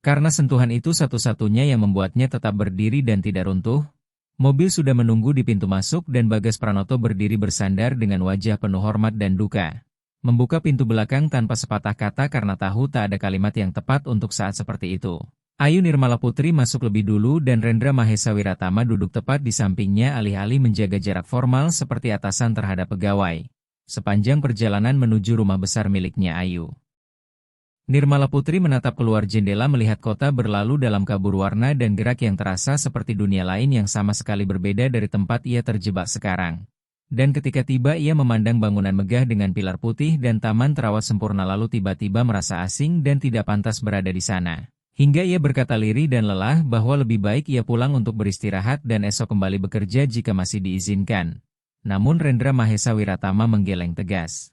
Karena sentuhan itu satu-satunya yang membuatnya tetap berdiri dan tidak runtuh, mobil sudah menunggu di pintu masuk dan Bagas Pranoto berdiri bersandar dengan wajah penuh hormat dan duka. Membuka pintu belakang tanpa sepatah kata karena tahu tak ada kalimat yang tepat untuk saat seperti itu. Ayu Nirmala Putri masuk lebih dulu dan Rendra Mahesa Wiratama duduk tepat di sampingnya alih-alih menjaga jarak formal seperti atasan terhadap pegawai. Sepanjang perjalanan menuju rumah besar miliknya Ayu Nirmala Putri menatap keluar jendela melihat kota berlalu dalam kabur warna dan gerak yang terasa seperti dunia lain yang sama sekali berbeda dari tempat ia terjebak sekarang. Dan ketika tiba ia memandang bangunan megah dengan pilar putih dan taman terawat sempurna lalu tiba-tiba merasa asing dan tidak pantas berada di sana. Hingga ia berkata lirih dan lelah bahwa lebih baik ia pulang untuk beristirahat dan esok kembali bekerja jika masih diizinkan. Namun Rendra Mahesa Wiratama menggeleng tegas.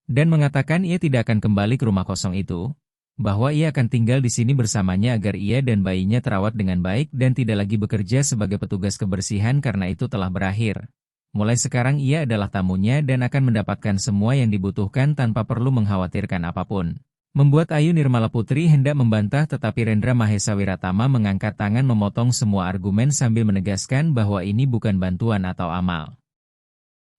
Dan mengatakan ia tidak akan kembali ke rumah kosong itu, bahwa ia akan tinggal di sini bersamanya agar ia dan bayinya terawat dengan baik dan tidak lagi bekerja sebagai petugas kebersihan karena itu telah berakhir. Mulai sekarang ia adalah tamunya dan akan mendapatkan semua yang dibutuhkan tanpa perlu mengkhawatirkan apapun. Membuat Ayu Nirmala Putri hendak membantah tetapi Rendra Mahesa Wiratama mengangkat tangan memotong semua argumen sambil menegaskan bahwa ini bukan bantuan atau amal.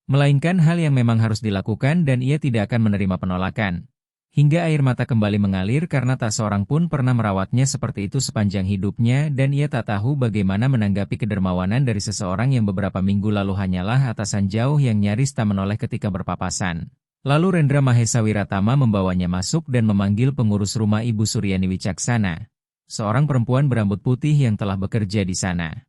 Melainkan hal yang memang harus dilakukan dan ia tidak akan menerima penolakan. Hingga air mata kembali mengalir karena tak seorang pun pernah merawatnya seperti itu sepanjang hidupnya dan ia tak tahu bagaimana menanggapi kedermawanan dari seseorang yang beberapa minggu lalu hanyalah atasan jauh yang nyaris tak menoleh ketika berpapasan. Lalu Rendra Mahesa Wiratama membawanya masuk dan memanggil pengurus rumah Ibu Suryani Wicaksana, seorang perempuan berambut putih yang telah bekerja di sana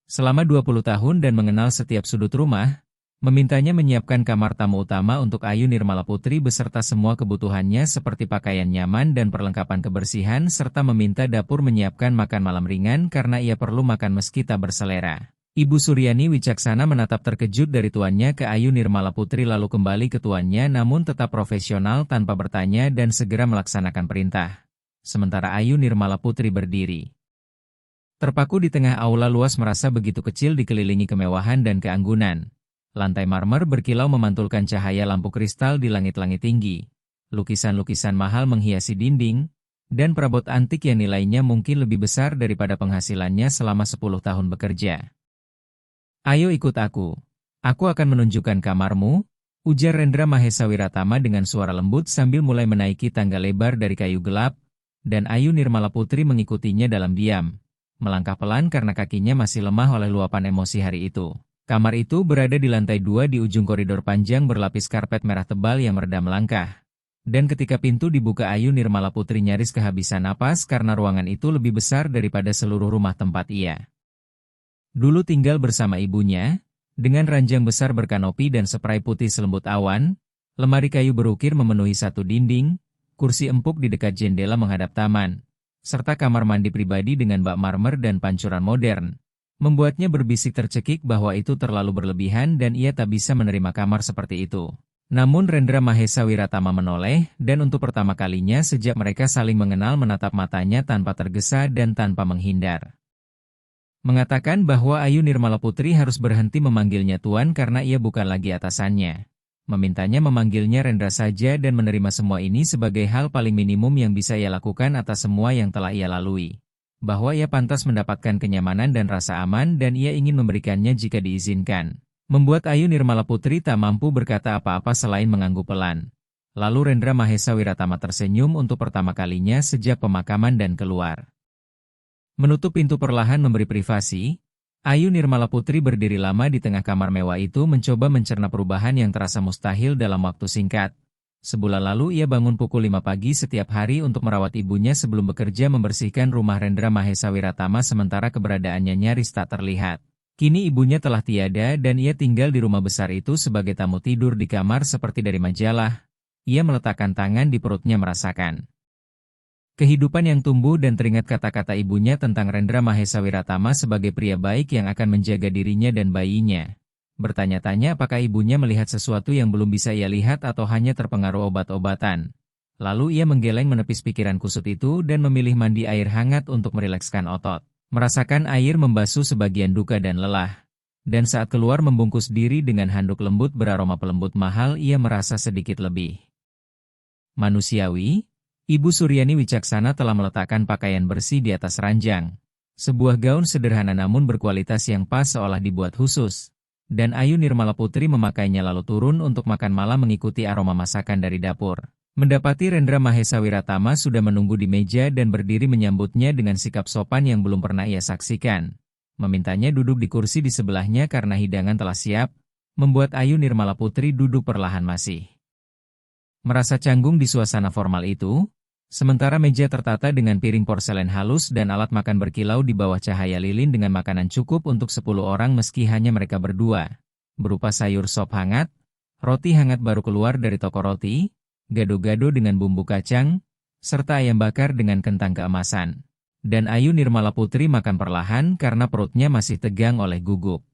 selama 20 tahun dan mengenal setiap sudut rumah. Memintanya menyiapkan kamar tamu utama untuk Ayu Nirmala Putri beserta semua kebutuhannya seperti pakaian nyaman dan perlengkapan kebersihan serta meminta dapur menyiapkan makan malam ringan karena ia perlu makan meski tak berselera. Ibu Suryani Wicaksana menatap terkejut dari tuannya ke Ayu Nirmala Putri lalu kembali ke tuannya namun tetap profesional tanpa bertanya dan segera melaksanakan perintah. Sementara Ayu Nirmala Putri berdiri terpaku di tengah aula luas merasa begitu kecil dikelilingi kemewahan dan keanggunan. Lantai marmer berkilau memantulkan cahaya lampu kristal di langit-langit tinggi. Lukisan-lukisan mahal menghiasi dinding, dan perabot antik yang nilainya mungkin lebih besar daripada penghasilannya selama 10 tahun bekerja. Ayo ikut aku. Aku akan menunjukkan kamarmu, ujar Rendra Mahesa Wiratama dengan suara lembut sambil mulai menaiki tangga lebar dari kayu gelap, dan Ayu Nirmala Putri mengikutinya dalam diam. Melangkah pelan karena kakinya masih lemah oleh luapan emosi hari itu. Kamar itu berada di lantai 2 di ujung koridor panjang berlapis karpet merah tebal yang meredam langkah. Dan ketika pintu dibuka Ayu Nirmala Putri nyaris kehabisan napas karena ruangan itu lebih besar daripada seluruh rumah tempat ia dulu tinggal bersama ibunya, dengan ranjang besar berkanopi dan spray putih selembut awan, lemari kayu berukir memenuhi satu dinding, kursi empuk di dekat jendela menghadap taman, serta kamar mandi pribadi dengan bak marmer dan pancuran modern. Membuatnya berbisik tercekik bahwa itu terlalu berlebihan dan ia tak bisa menerima kamar seperti itu. Namun Rendra Mahesa Wiratama menoleh, dan untuk pertama kalinya sejak mereka saling mengenal menatap matanya tanpa tergesa dan tanpa menghindar. Mengatakan bahwa Ayu Nirmala Putri harus berhenti memanggilnya Tuan karena ia bukan lagi atasannya. Memintanya memanggilnya Rendra saja dan menerima semua ini sebagai hal paling minimum yang bisa ia lakukan atas semua yang telah ia lalui. Bahwa ia pantas mendapatkan kenyamanan dan rasa aman dan ia ingin memberikannya jika diizinkan. Membuat Ayu Nirmala Putri tak mampu berkata apa-apa selain mengangguk pelan. Lalu Rendra Mahesa Wiratama tersenyum untuk pertama kalinya sejak pemakaman dan keluar. Menutup pintu perlahan memberi privasi, Ayu Nirmala Putri berdiri lama di tengah kamar mewah itu mencoba mencerna perubahan yang terasa mustahil dalam waktu singkat. Sebulan lalu ia bangun pukul 5 pagi setiap hari untuk merawat ibunya sebelum bekerja membersihkan rumah Rendra Mahesa Wiratama sementara keberadaannya nyaris tak terlihat. Kini ibunya telah tiada dan ia tinggal di rumah besar itu sebagai tamu tidur di kamar seperti dari majalah. Ia meletakkan tangan di perutnya merasakan kehidupan yang tumbuh dan teringat kata-kata ibunya tentang Rendra Mahesa Wiratama sebagai pria baik yang akan menjaga dirinya dan bayinya. Bertanya-tanya apakah ibunya melihat sesuatu yang belum bisa ia lihat atau hanya terpengaruh obat-obatan. Lalu ia menggeleng menepis pikiran kusut itu dan memilih mandi air hangat untuk merilekskan otot. Merasakan air membasuh sebagian duka dan lelah. Dan saat keluar membungkus diri dengan handuk lembut beraroma pelembut mahal ia merasa sedikit lebih manusiawi. Ibu Suryani Wicaksana telah meletakkan pakaian bersih di atas ranjang. Sebuah gaun sederhana namun berkualitas yang pas seolah dibuat khusus. Dan Ayu Nirmala Putri memakainya lalu turun untuk makan malam mengikuti aroma masakan dari dapur. Mendapati Rendra Mahesa Wiratama sudah menunggu di meja dan berdiri menyambutnya dengan sikap sopan yang belum pernah ia saksikan. Memintanya duduk di kursi di sebelahnya karena hidangan telah siap, membuat Ayu Nirmala Putri duduk perlahan masih merasa canggung di suasana formal itu. Sementara meja tertata dengan piring porselen halus dan alat makan berkilau di bawah cahaya lilin dengan makanan cukup untuk 10 orang meski hanya mereka berdua. berupa sayur sop hangat, roti hangat baru keluar dari toko roti, gado-gado dengan bumbu kacang, serta ayam bakar dengan kentang keemasan. Dan Ayu Nirmala Putri makan perlahan karena perutnya masih tegang oleh gugup.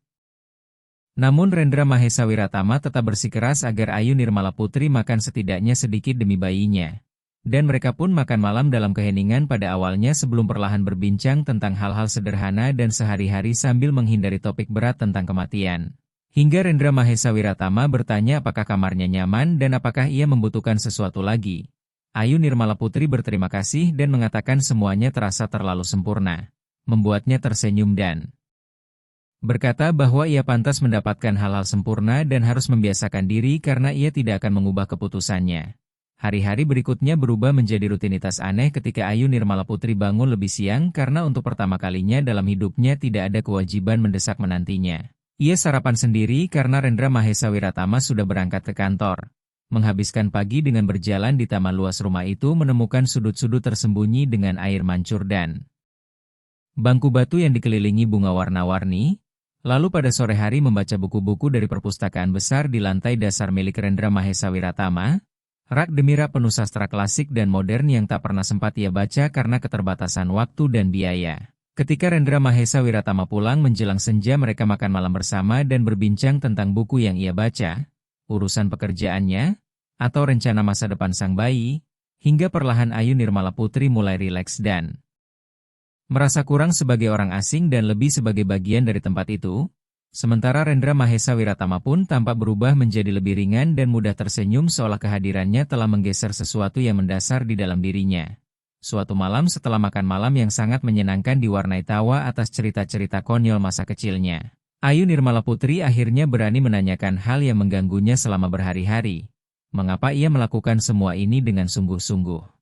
Namun Rendra Mahesa Wiratama tetap bersikeras agar Ayu Nirmala Putri makan setidaknya sedikit demi bayinya. Dan mereka pun makan malam dalam keheningan pada awalnya sebelum perlahan berbincang tentang hal-hal sederhana dan sehari-hari sambil menghindari topik berat tentang kematian. Hingga Rendra Mahesa Wiratama bertanya apakah kamarnya nyaman dan apakah ia membutuhkan sesuatu lagi. Ayu Nirmala Putri berterima kasih dan mengatakan semuanya terasa terlalu sempurna. Membuatnya tersenyum dan berkata bahwa ia pantas mendapatkan hal-hal sempurna dan harus membiasakan diri karena ia tidak akan mengubah keputusannya. Hari-hari berikutnya berubah menjadi rutinitas aneh ketika Ayu Nirmala Putri bangun lebih siang karena untuk pertama kalinya dalam hidupnya tidak ada kewajiban mendesak menantinya. Ia sarapan sendiri karena Rendra Mahesa Wiratama sudah berangkat ke kantor. Menghabiskan pagi dengan berjalan di taman luas rumah itu menemukan sudut-sudut tersembunyi dengan air mancur dan bangku batu yang dikelilingi bunga warna-warni. Lalu pada sore hari membaca buku-buku dari perpustakaan besar di lantai dasar milik Rendra Mahesa Wiratama. Rak demi rak penuh sastra klasik dan modern yang tak pernah sempat ia baca karena keterbatasan waktu dan biaya. Ketika Rendra Mahesa Wiratama pulang menjelang senja mereka makan malam bersama dan berbincang tentang buku yang ia baca, urusan pekerjaannya, atau rencana masa depan sang bayi, hingga perlahan Ayu Nirmala Putri mulai rileks dan merasa kurang sebagai orang asing dan lebih sebagai bagian dari tempat itu. Sementara Rendra Mahesa Wiratama pun tampak berubah menjadi lebih ringan dan mudah tersenyum seolah kehadirannya telah menggeser sesuatu yang mendasar di dalam dirinya. Suatu malam setelah makan malam yang sangat menyenangkan diwarnai tawa atas cerita-cerita konyol masa kecilnya, Ayu Nirmala Putri akhirnya berani menanyakan hal yang mengganggunya selama berhari-hari. Mengapa ia melakukan semua ini dengan sungguh-sungguh?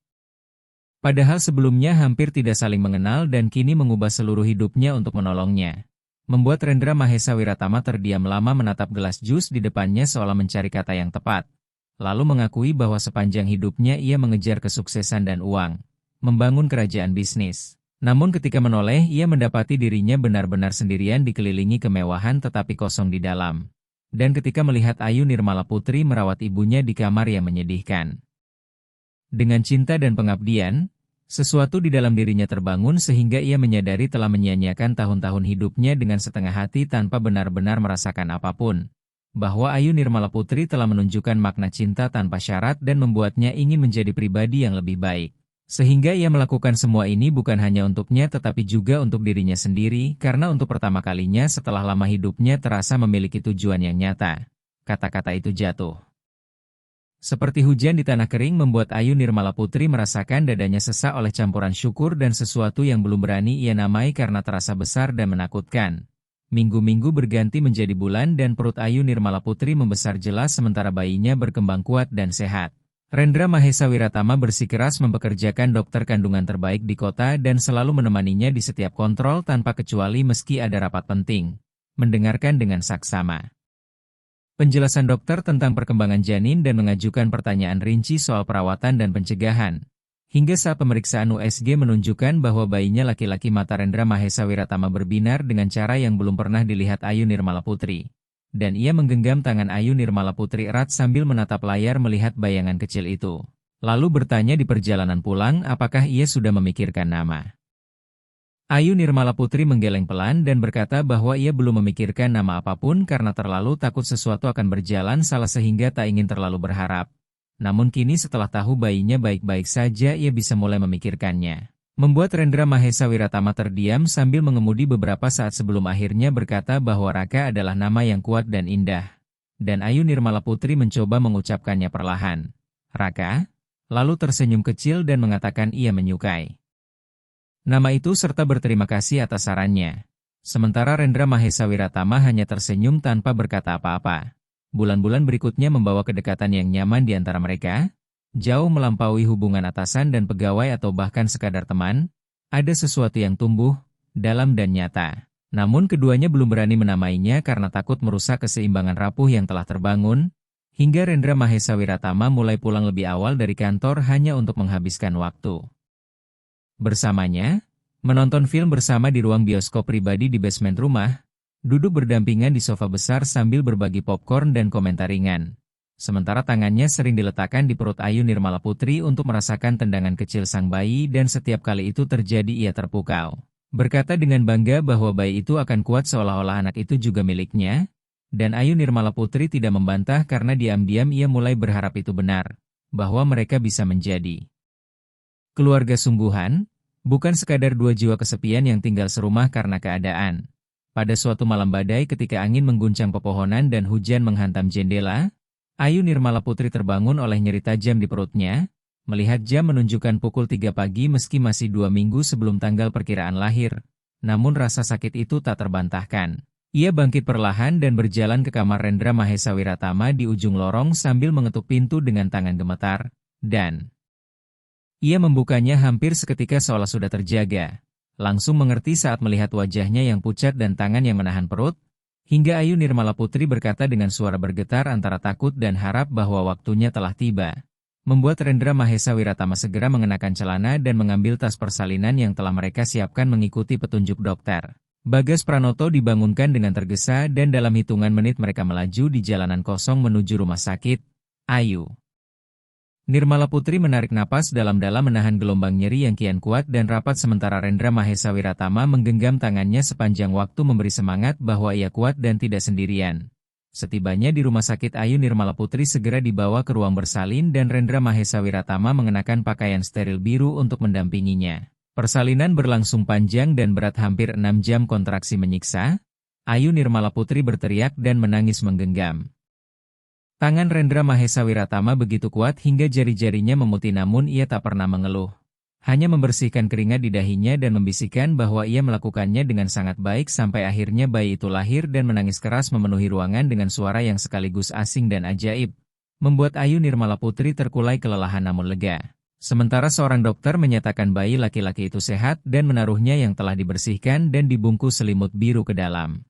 Padahal sebelumnya hampir tidak saling mengenal dan kini mengubah seluruh hidupnya untuk menolongnya. Membuat Rendra Mahesa Wiratama terdiam lama menatap gelas jus di depannya seolah mencari kata yang tepat. Lalu mengakui bahwa sepanjang hidupnya ia mengejar kesuksesan dan uang, membangun kerajaan bisnis. Namun ketika menoleh ia mendapati dirinya benar-benar sendirian dikelilingi kemewahan tetapi kosong di dalam. Dan ketika melihat Ayu Nirmala Putri merawat ibunya di kamar yang menyedihkan. Dengan cinta dan pengabdian, sesuatu di dalam dirinya terbangun sehingga ia menyadari telah menyia-nyiakan tahun-tahun hidupnya dengan setengah hati tanpa benar-benar merasakan apapun. Bahwa Ayu Nirmala Putri telah menunjukkan makna cinta tanpa syarat dan membuatnya ingin menjadi pribadi yang lebih baik. Sehingga ia melakukan semua ini bukan hanya untuknya tetapi juga untuk dirinya sendiri karena untuk pertama kalinya setelah lama hidupnya terasa memiliki tujuan yang nyata. Kata-kata itu jatuh seperti hujan di tanah kering membuat Ayu Nirmala Putri merasakan dadanya sesak oleh campuran syukur dan sesuatu yang belum berani ia namai karena terasa besar dan menakutkan. Minggu-minggu berganti menjadi bulan dan perut Ayu Nirmala Putri membesar jelas sementara bayinya berkembang kuat dan sehat. Rendra Mahesa Wiratama bersikeras mempekerjakan dokter kandungan terbaik di kota dan selalu menemaninya di setiap kontrol tanpa kecuali meski ada rapat penting. Mendengarkan dengan saksama penjelasan dokter tentang perkembangan janin dan mengajukan pertanyaan rinci soal perawatan dan pencegahan. Hingga saat pemeriksaan USG menunjukkan bahwa bayinya laki-laki mata Rendra Mahesa Wiratama berbinar dengan cara yang belum pernah dilihat Ayu Nirmala Putri. Dan ia menggenggam tangan Ayu Nirmala Putri erat sambil menatap layar melihat bayangan kecil itu. Lalu bertanya di perjalanan pulang apakah ia sudah memikirkan nama. Ayu Nirmala Putri menggeleng pelan dan berkata bahwa ia belum memikirkan nama apapun karena terlalu takut sesuatu akan berjalan salah sehingga tak ingin terlalu berharap. Namun kini setelah tahu bayinya baik-baik saja ia bisa mulai memikirkannya. Membuat Rendra Mahesa Wiratama terdiam sambil mengemudi beberapa saat sebelum akhirnya berkata bahwa Raka adalah nama yang kuat dan indah. Dan Ayu Nirmala Putri mencoba mengucapkannya perlahan. Raka? Lalu tersenyum kecil dan mengatakan ia menyukai nama itu serta berterima kasih atas sarannya. Sementara Rendra Mahesa Wiratama hanya tersenyum tanpa berkata apa-apa. Bulan-bulan berikutnya membawa kedekatan yang nyaman di antara mereka. Jauh melampaui hubungan atasan dan pegawai atau bahkan sekadar teman. Ada sesuatu yang tumbuh, dalam dan nyata. Namun keduanya belum berani menamainya karena takut merusak keseimbangan rapuh yang telah terbangun. Hingga Rendra Mahesa Wiratama mulai pulang lebih awal dari kantor hanya untuk menghabiskan waktu bersamanya, menonton film bersama di ruang bioskop pribadi di basement rumah, duduk berdampingan di sofa besar sambil berbagi popcorn dan komentar ringan. Sementara tangannya sering diletakkan di perut Ayu Nirmala Putri untuk merasakan tendangan kecil sang bayi dan setiap kali itu terjadi ia terpukau. Berkata dengan bangga bahwa bayi itu akan kuat seolah-olah anak itu juga miliknya, dan Ayu Nirmala Putri tidak membantah karena diam-diam ia mulai berharap itu benar, bahwa mereka bisa menjadi keluarga sungguhan, bukan sekadar dua jiwa kesepian yang tinggal serumah karena keadaan. Pada suatu malam badai ketika angin mengguncang pepohonan dan hujan menghantam jendela, Ayu Nirmala Putri terbangun oleh nyeri tajam di perutnya, melihat jam menunjukkan pukul 3 pagi meski masih 2 minggu sebelum tanggal perkiraan lahir. Namun rasa sakit itu tak terbantahkan. Ia bangkit perlahan dan berjalan ke kamar Rendra Mahesa Wiratama di ujung lorong sambil mengetuk pintu dengan tangan gemetar, dan ia membukanya hampir seketika seolah sudah terjaga. Langsung mengerti saat melihat wajahnya yang pucat dan tangan yang menahan perut, hingga Ayu Nirmala Putri berkata dengan suara bergetar antara takut dan harap bahwa waktunya telah tiba. Membuat Rendra Mahesa Wiratama segera mengenakan celana dan mengambil tas persalinan yang telah mereka siapkan mengikuti petunjuk dokter. Bagas Pranoto dibangunkan dengan tergesa dan dalam hitungan menit mereka melaju di jalanan kosong menuju rumah sakit. Ayu Nirmala Putri menarik napas dalam-dalam menahan gelombang nyeri yang kian kuat dan rapat sementara Rendra Mahesa Wiratama menggenggam tangannya sepanjang waktu memberi semangat bahwa ia kuat dan tidak sendirian. Setibanya di rumah sakit Ayu Nirmala Putri segera dibawa ke ruang bersalin dan Rendra Mahesa Wiratama mengenakan pakaian steril biru untuk mendampinginya. Persalinan berlangsung panjang dan berat hampir 6 jam kontraksi menyiksa. Ayu Nirmala Putri berteriak dan menangis menggenggam. Tangan Rendra Mahesa Wiratama begitu kuat hingga jari-jarinya memutih namun ia tak pernah mengeluh. Hanya membersihkan keringat di dahinya dan membisikkan bahwa ia melakukannya dengan sangat baik sampai akhirnya bayi itu lahir dan menangis keras memenuhi ruangan dengan suara yang sekaligus asing dan ajaib. Membuat Ayu Nirmala Putri terkulai kelelahan namun lega. Sementara seorang dokter menyatakan bayi laki-laki itu sehat dan menaruhnya yang telah dibersihkan dan dibungkus selimut biru ke dalam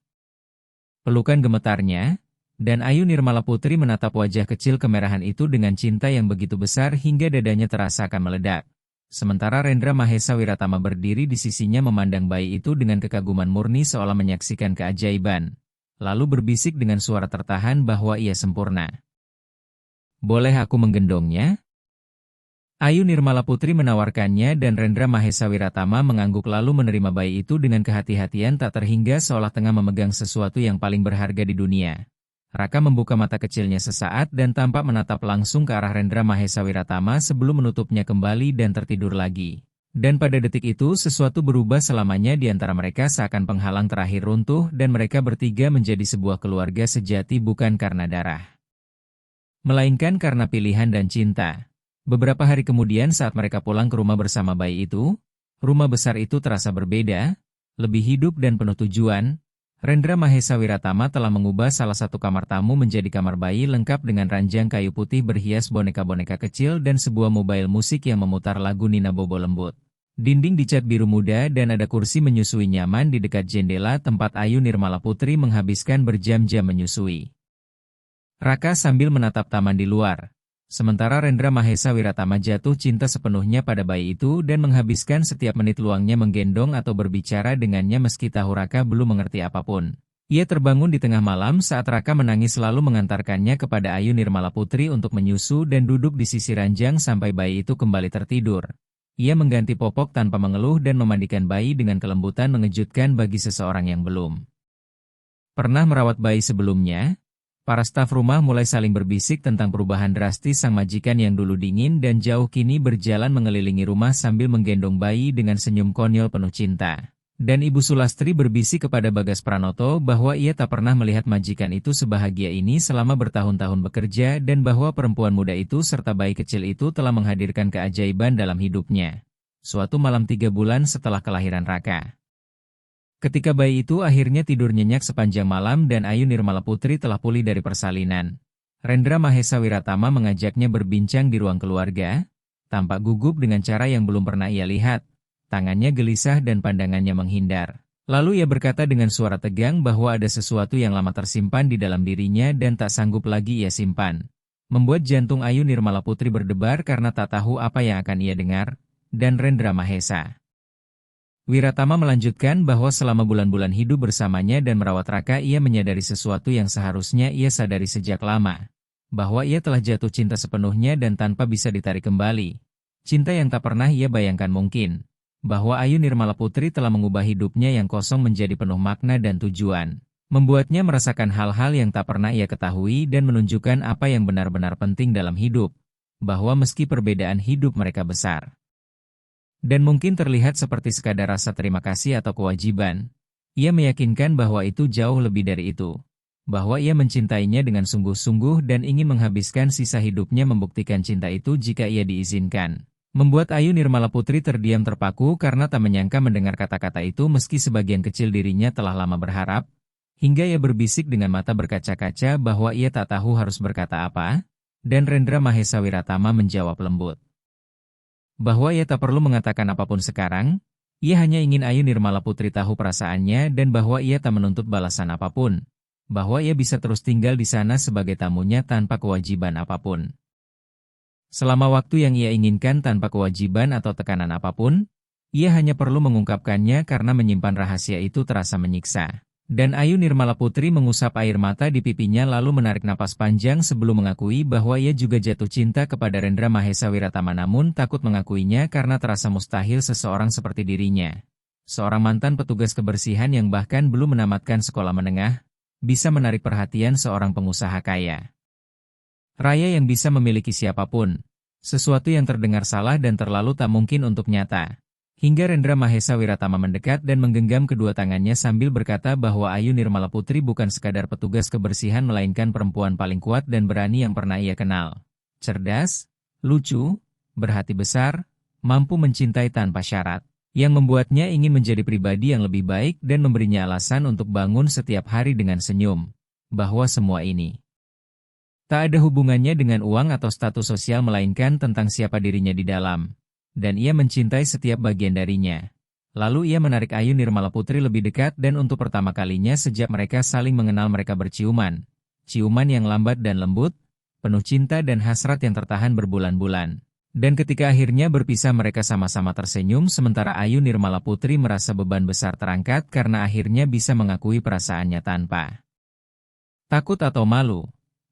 pelukan gemetarnya. Dan Ayu Nirmala Putri menatap wajah kecil kemerahan itu dengan cinta yang begitu besar hingga dadanya terasa akan meledak. Sementara Rendra Mahesa Wiratama berdiri di sisinya memandang bayi itu dengan kekaguman murni seolah menyaksikan keajaiban. Lalu berbisik dengan suara tertahan bahwa ia sempurna. "Boleh aku menggendongnya?" Ayu Nirmala Putri menawarkannya dan Rendra Mahesa Wiratama mengangguk lalu menerima bayi itu dengan kehati-hatian tak terhingga seolah tengah memegang sesuatu yang paling berharga di dunia. Raka membuka mata kecilnya sesaat dan tampak menatap langsung ke arah Rendra Mahesa Wiratama sebelum menutupnya kembali dan tertidur lagi. Dan pada detik itu sesuatu berubah selamanya di antara mereka seakan penghalang terakhir runtuh dan mereka bertiga menjadi sebuah keluarga sejati bukan karena darah, melainkan karena pilihan dan cinta. Beberapa hari kemudian saat mereka pulang ke rumah bersama bayi itu, rumah besar itu terasa berbeda, lebih hidup dan penuh tujuan. Rendra Mahesa Wiratama telah mengubah salah satu kamar tamu menjadi kamar bayi lengkap dengan ranjang kayu putih berhias boneka-boneka kecil dan sebuah mobile musik yang memutar lagu Nina Bobo lembut. Dinding dicat biru muda dan ada kursi menyusui nyaman di dekat jendela tempat Ayu Nirmala Putri menghabiskan berjam-jam menyusui. Raka sambil menatap taman di luar. Sementara Rendra Mahesa Wiratama jatuh cinta sepenuhnya pada bayi itu dan menghabiskan setiap menit luangnya menggendong atau berbicara dengannya meski tahu Raka belum mengerti apapun. Ia terbangun di tengah malam saat Raka menangis lalu mengantarkannya kepada Ayu Nirmala Putri untuk menyusu dan duduk di sisi ranjang sampai bayi itu kembali tertidur. Ia mengganti popok tanpa mengeluh dan memandikan bayi dengan kelembutan mengejutkan bagi seseorang yang belum pernah merawat bayi sebelumnya. Para staf rumah mulai saling berbisik tentang perubahan drastis sang majikan yang dulu dingin dan jauh kini berjalan mengelilingi rumah sambil menggendong bayi dengan senyum konyol penuh cinta. Dan Ibu Sulastri berbisik kepada Bagas Pranoto bahwa ia tak pernah melihat majikan itu sebahagia ini selama bertahun-tahun bekerja dan bahwa perempuan muda itu serta bayi kecil itu telah menghadirkan keajaiban dalam hidupnya. Suatu malam 3 bulan setelah kelahiran Raka. Ketika bayi itu akhirnya tidur nyenyak sepanjang malam dan Ayu Nirmala Putri telah pulih dari persalinan, Rendra Mahesa Wiratama mengajaknya berbincang di ruang keluarga, tampak gugup dengan cara yang belum pernah ia lihat, tangannya gelisah dan pandangannya menghindar. Lalu ia berkata dengan suara tegang bahwa ada sesuatu yang lama tersimpan di dalam dirinya dan tak sanggup lagi ia simpan. Membuat jantung Ayu Nirmala Putri berdebar karena tak tahu apa yang akan ia dengar, dan Rendra Mahesa Wiratama melanjutkan bahwa selama bulan-bulan hidup bersamanya dan merawat Raka, ia menyadari sesuatu yang seharusnya ia sadari sejak lama. Bahwa ia telah jatuh cinta sepenuhnya dan tanpa bisa ditarik kembali. Cinta yang tak pernah ia bayangkan mungkin. Bahwa Ayu Nirmala Putri telah mengubah hidupnya yang kosong menjadi penuh makna dan tujuan. Membuatnya merasakan hal-hal yang tak pernah ia ketahui dan menunjukkan apa yang benar-benar penting dalam hidup. Bahwa meski perbedaan hidup mereka besar dan mungkin terlihat seperti sekadar rasa terima kasih atau kewajiban, ia meyakinkan bahwa itu jauh lebih dari itu. Bahwa ia mencintainya dengan sungguh-sungguh dan ingin menghabiskan sisa hidupnya membuktikan cinta itu jika ia diizinkan. Membuat Ayu Nirmala Putri terdiam terpaku karena tak menyangka mendengar kata-kata itu meski sebagian kecil dirinya telah lama berharap, hingga ia berbisik dengan mata berkaca-kaca bahwa ia tak tahu harus berkata apa, dan Rendra Mahesa Wiratama menjawab lembut. Bahwa ia tak perlu mengatakan apapun sekarang, ia hanya ingin Ayu Nirmala Putri tahu perasaannya dan bahwa ia tak menuntut balasan apapun. Bahwa ia bisa terus tinggal di sana sebagai tamunya tanpa kewajiban apapun. Selama waktu yang ia inginkan tanpa kewajiban atau tekanan apapun, ia hanya perlu mengungkapkannya karena menyimpan rahasia itu terasa menyiksa. Dan Ayu Nirmala Putri mengusap air mata di pipinya lalu menarik napas panjang sebelum mengakui bahwa ia juga jatuh cinta kepada Rendra Mahesa Wiratama namun takut mengakuinya karena terasa mustahil seseorang seperti dirinya. Seorang mantan petugas kebersihan yang bahkan belum menamatkan sekolah menengah, bisa menarik perhatian seorang pengusaha kaya raya yang bisa memiliki siapapun. Sesuatu yang terdengar salah dan terlalu tak mungkin untuk nyata. Hingga Rendra Mahesa Wiratama mendekat dan menggenggam kedua tangannya sambil berkata bahwa Ayu Nirmala Putri bukan sekadar petugas kebersihan melainkan perempuan paling kuat dan berani yang pernah ia kenal. Cerdas, lucu, berhati besar, mampu mencintai tanpa syarat. Yang membuatnya ingin menjadi pribadi yang lebih baik dan memberinya alasan untuk bangun setiap hari dengan senyum. Bahwa semua ini tak ada hubungannya dengan uang atau status sosial melainkan tentang siapa dirinya di dalam. Dan ia mencintai setiap bagian darinya. Lalu ia menarik Ayu Nirmala Putri lebih dekat dan untuk pertama kalinya sejak mereka saling mengenal mereka berciuman. Ciuman yang lambat dan lembut, penuh cinta dan hasrat yang tertahan berbulan-bulan. Dan ketika akhirnya berpisah mereka sama-sama tersenyum sementara Ayu Nirmala Putri merasa beban besar terangkat karena akhirnya bisa mengakui perasaannya tanpa takut atau malu.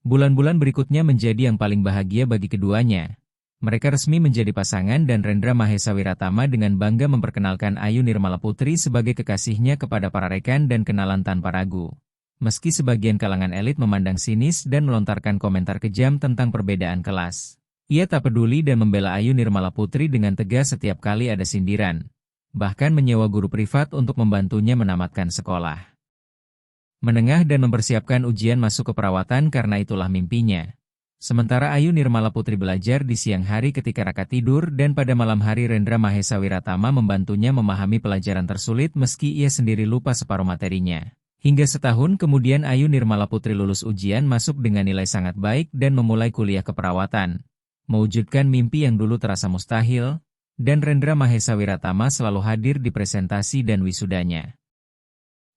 Bulan-bulan berikutnya menjadi yang paling bahagia bagi keduanya. Mereka resmi menjadi pasangan dan Rendra Mahesa Wiratama dengan bangga memperkenalkan Ayu Nirmala Putri sebagai kekasihnya kepada para rekan dan kenalan tanpa ragu. Meski sebagian kalangan elit memandang sinis dan melontarkan komentar kejam tentang perbedaan kelas, ia tak peduli dan membela Ayu Nirmala Putri dengan tegas setiap kali ada sindiran. Bahkan menyewa guru privat untuk membantunya menamatkan sekolah menengah dan mempersiapkan ujian masuk ke perawatan karena itulah mimpinya. Sementara Ayu Nirmala Putri belajar di siang hari ketika Raka tidur dan pada malam hari Rendra Mahesa Wiratama membantunya memahami pelajaran tersulit meski ia sendiri lupa separuh materinya. Hingga setahun kemudian Ayu Nirmala Putri lulus ujian masuk dengan nilai sangat baik dan memulai kuliah keperawatan. Mewujudkan mimpi yang dulu terasa mustahil, dan Rendra Mahesa Wiratama selalu hadir di presentasi dan wisudanya.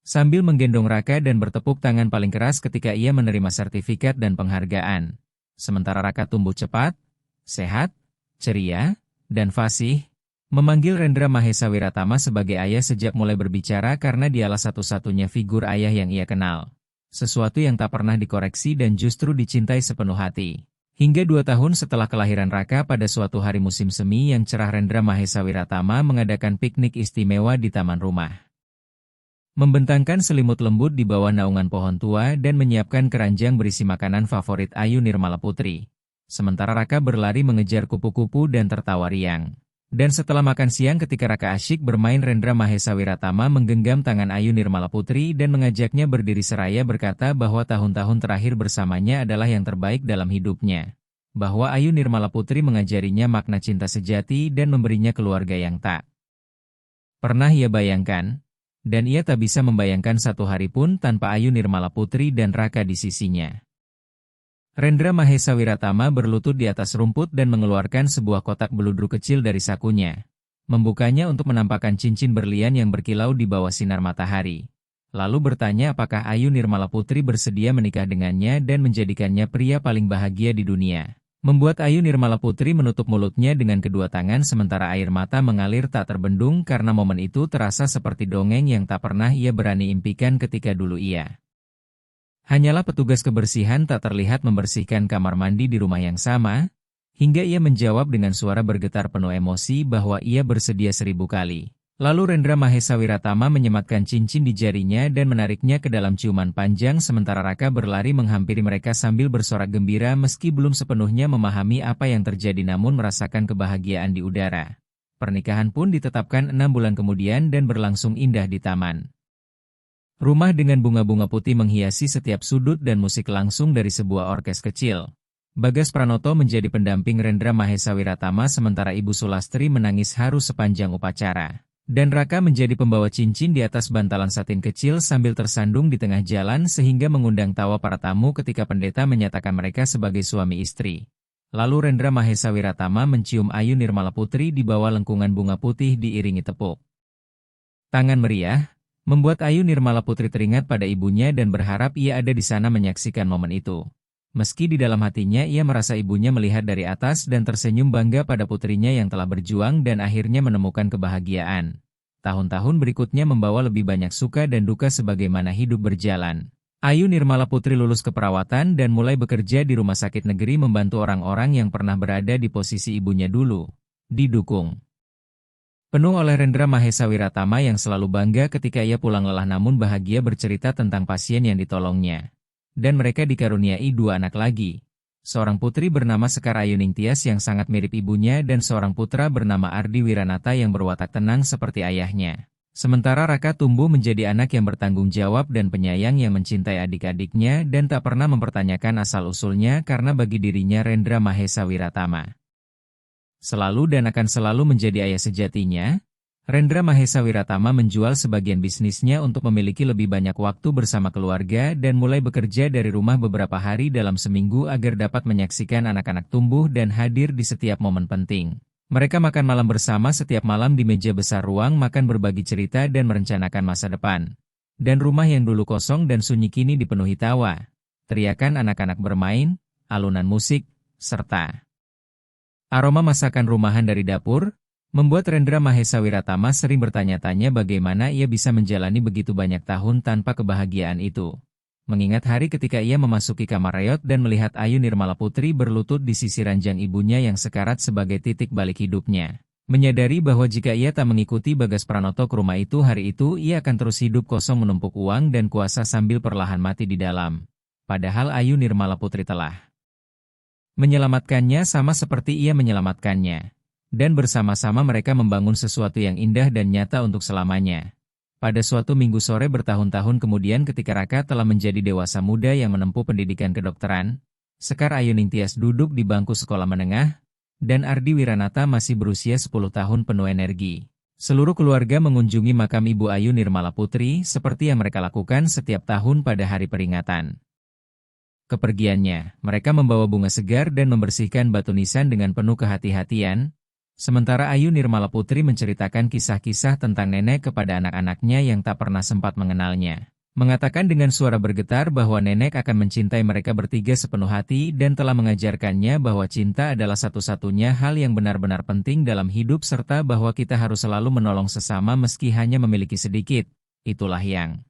Sambil menggendong Raka dan bertepuk tangan paling keras ketika ia menerima sertifikat dan penghargaan. Sementara Raka tumbuh cepat, sehat, ceria, dan fasih, memanggil Rendra Mahesa Wiratama sebagai ayah sejak mulai berbicara karena dialah satu-satunya figur ayah yang ia kenal. Sesuatu yang tak pernah dikoreksi dan justru dicintai sepenuh hati. Hingga 2 tahun setelah kelahiran Raka pada suatu hari musim semi yang cerah Rendra Mahesa Wiratama mengadakan piknik istimewa di taman rumah. Membentangkan selimut lembut di bawah naungan pohon tua dan menyiapkan keranjang berisi makanan favorit Ayu Nirmala Putri. Sementara Raka berlari mengejar kupu-kupu dan tertawa riang. Dan setelah makan siang ketika Raka asyik bermain Rendra Mahesa Wiratama menggenggam tangan Ayu Nirmala Putri dan mengajaknya berdiri seraya berkata bahwa tahun-tahun terakhir bersamanya adalah yang terbaik dalam hidupnya. Bahwa Ayu Nirmala Putri mengajarinya makna cinta sejati dan memberinya keluarga yang tak pernah ia bayangkan. Dan ia tak bisa membayangkan satu hari pun tanpa Ayu Nirmala Putri dan Raka di sisinya. Rendra Mahesa Wiratama berlutut di atas rumput dan mengeluarkan sebuah kotak beludru kecil dari sakunya. Membukanya untuk menampakkan cincin berlian yang berkilau di bawah sinar matahari. Lalu bertanya apakah Ayu Nirmala Putri bersedia menikah dengannya dan menjadikannya pria paling bahagia di dunia. Membuat Ayu Nirmala Putri menutup mulutnya dengan kedua tangan sementara air mata mengalir tak terbendung karena momen itu terasa seperti dongeng yang tak pernah ia berani impikan ketika dulu ia. Hanyalah petugas kebersihan tak terlihat membersihkan kamar mandi di rumah yang sama, hingga ia menjawab dengan suara bergetar penuh emosi bahwa ia bersedia 1000 kali. Lalu Rendra Mahesa Wiratama menyematkan cincin di jarinya dan menariknya ke dalam ciuman panjang sementara Raka berlari menghampiri mereka sambil bersorak gembira meski belum sepenuhnya memahami apa yang terjadi namun merasakan kebahagiaan di udara. Pernikahan pun ditetapkan 6 bulan kemudian dan berlangsung indah di taman. Rumah dengan bunga-bunga putih menghiasi setiap sudut dan musik langsung dari sebuah orkes kecil. Bagas Pranoto menjadi pendamping Rendra Mahesa Wiratama sementara Ibu Sulastri menangis haru sepanjang upacara. Dan Raka menjadi pembawa cincin di atas bantalan satin kecil sambil tersandung di tengah jalan sehingga mengundang tawa para tamu ketika pendeta menyatakan mereka sebagai suami istri. Lalu Rendra Mahesa Wiratama mencium Ayu Nirmala Putri di bawah lengkungan bunga putih diiringi tepuk tangan meriah, membuat Ayu Nirmala Putri teringat pada ibunya dan berharap ia ada di sana menyaksikan momen itu. Meski di dalam hatinya ia merasa ibunya melihat dari atas dan tersenyum bangga pada putrinya yang telah berjuang dan akhirnya menemukan kebahagiaan. Tahun-tahun berikutnya membawa lebih banyak suka dan duka sebagaimana hidup berjalan. Ayu Nirmala Putri lulus keperawatan dan mulai bekerja di rumah sakit negeri membantu orang-orang yang pernah berada di posisi ibunya dulu. Didukung penuh oleh Rendra Mahesa Wiratama yang selalu bangga ketika ia pulang lelah namun bahagia bercerita tentang pasien yang ditolongnya. Dan mereka dikaruniai 2 anak lagi. Seorang putri bernama Sekar Ayuning Tias yang sangat mirip ibunya dan seorang putra bernama Ardi Wiranata yang berwatak tenang seperti ayahnya. Sementara Raka tumbuh menjadi anak yang bertanggung jawab dan penyayang yang mencintai adik-adiknya dan tak pernah mempertanyakan asal-usulnya karena bagi dirinya Rendra Mahesa Wiratama selalu dan akan selalu menjadi ayah sejatinya. Rendra Mahesa Wiratama menjual sebagian bisnisnya untuk memiliki lebih banyak waktu bersama keluarga dan mulai bekerja dari rumah beberapa hari dalam seminggu agar dapat menyaksikan anak-anak tumbuh dan hadir di setiap momen penting. Mereka makan malam bersama setiap malam di meja besar ruang makan berbagi cerita dan merencanakan masa depan. Dan rumah yang dulu kosong dan sunyi kini dipenuhi tawa, teriakan anak-anak bermain, alunan musik, serta aroma masakan rumahan dari dapur. Membuat Rendra Mahesa Wiratama sering bertanya-tanya bagaimana ia bisa menjalani begitu banyak tahun tanpa kebahagiaan itu. Mengingat hari ketika ia memasuki kamar reot dan melihat Ayu Nirmala Putri berlutut di sisi ranjang ibunya yang sekarat sebagai titik balik hidupnya. Menyadari bahwa jika ia tak mengikuti Bagas Pranoto ke rumah itu hari itu ia akan terus hidup kosong menumpuk uang dan kuasa sambil perlahan mati di dalam. Padahal Ayu Nirmala Putri telah menyelamatkannya sama seperti ia menyelamatkannya. Dan bersama-sama mereka membangun sesuatu yang indah dan nyata untuk selamanya. Pada suatu minggu sore bertahun-tahun kemudian ketika Raka telah menjadi dewasa muda yang menempuh pendidikan kedokteran, Sekar Ayuning Tias duduk di bangku sekolah menengah, dan Ardi Wiranata masih berusia 10 tahun penuh energi. Seluruh keluarga mengunjungi makam Ibu Ayu Nirmala Putri seperti yang mereka lakukan setiap tahun pada hari peringatan kepergiannya. Mereka membawa bunga segar dan membersihkan batu nisan dengan penuh kehati-hatian. Sementara Ayu Nirmala Putri menceritakan kisah-kisah tentang nenek kepada anak-anaknya yang tak pernah sempat mengenalnya. Mengatakan dengan suara bergetar bahwa nenek akan mencintai mereka bertiga sepenuh hati dan telah mengajarkannya bahwa cinta adalah satu-satunya hal yang benar-benar penting dalam hidup serta bahwa kita harus selalu menolong sesama meski hanya memiliki sedikit. Itulah yang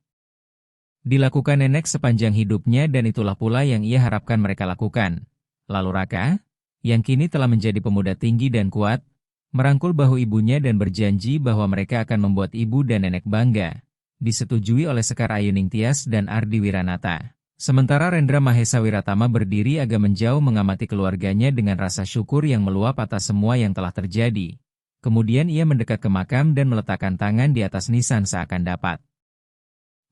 dilakukan nenek sepanjang hidupnya dan itulah pula yang ia harapkan mereka lakukan. Lalu Raka, yang kini telah menjadi pemuda tinggi dan kuat, merangkul bahu ibunya dan berjanji bahwa mereka akan membuat ibu dan nenek bangga. Disetujui oleh Sekar Ayuning Tias dan Ardi Wiranata. Sementara Rendra Mahesa Wiratama berdiri agak menjauh mengamati keluarganya dengan rasa syukur yang meluap atas semua yang telah terjadi. Kemudian ia mendekat ke makam dan meletakkan tangan di atas nisan seakan dapat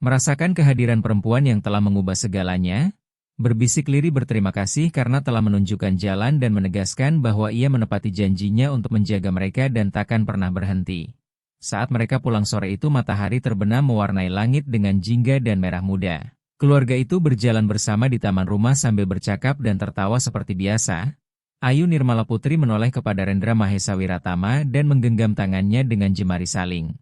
merasakan kehadiran perempuan yang telah mengubah segalanya. Berbisik lirih berterima kasih karena telah menunjukkan jalan dan menegaskan bahwa ia menepati janjinya untuk menjaga mereka dan takkan pernah berhenti. Saat mereka pulang sore itu matahari terbenam mewarnai langit dengan jingga dan merah muda. Keluarga itu berjalan bersama di taman rumah sambil bercakap dan tertawa seperti biasa. Ayu Nirmala Putri menoleh kepada Rendra Mahesa Wiratama dan menggenggam tangannya dengan jemari saling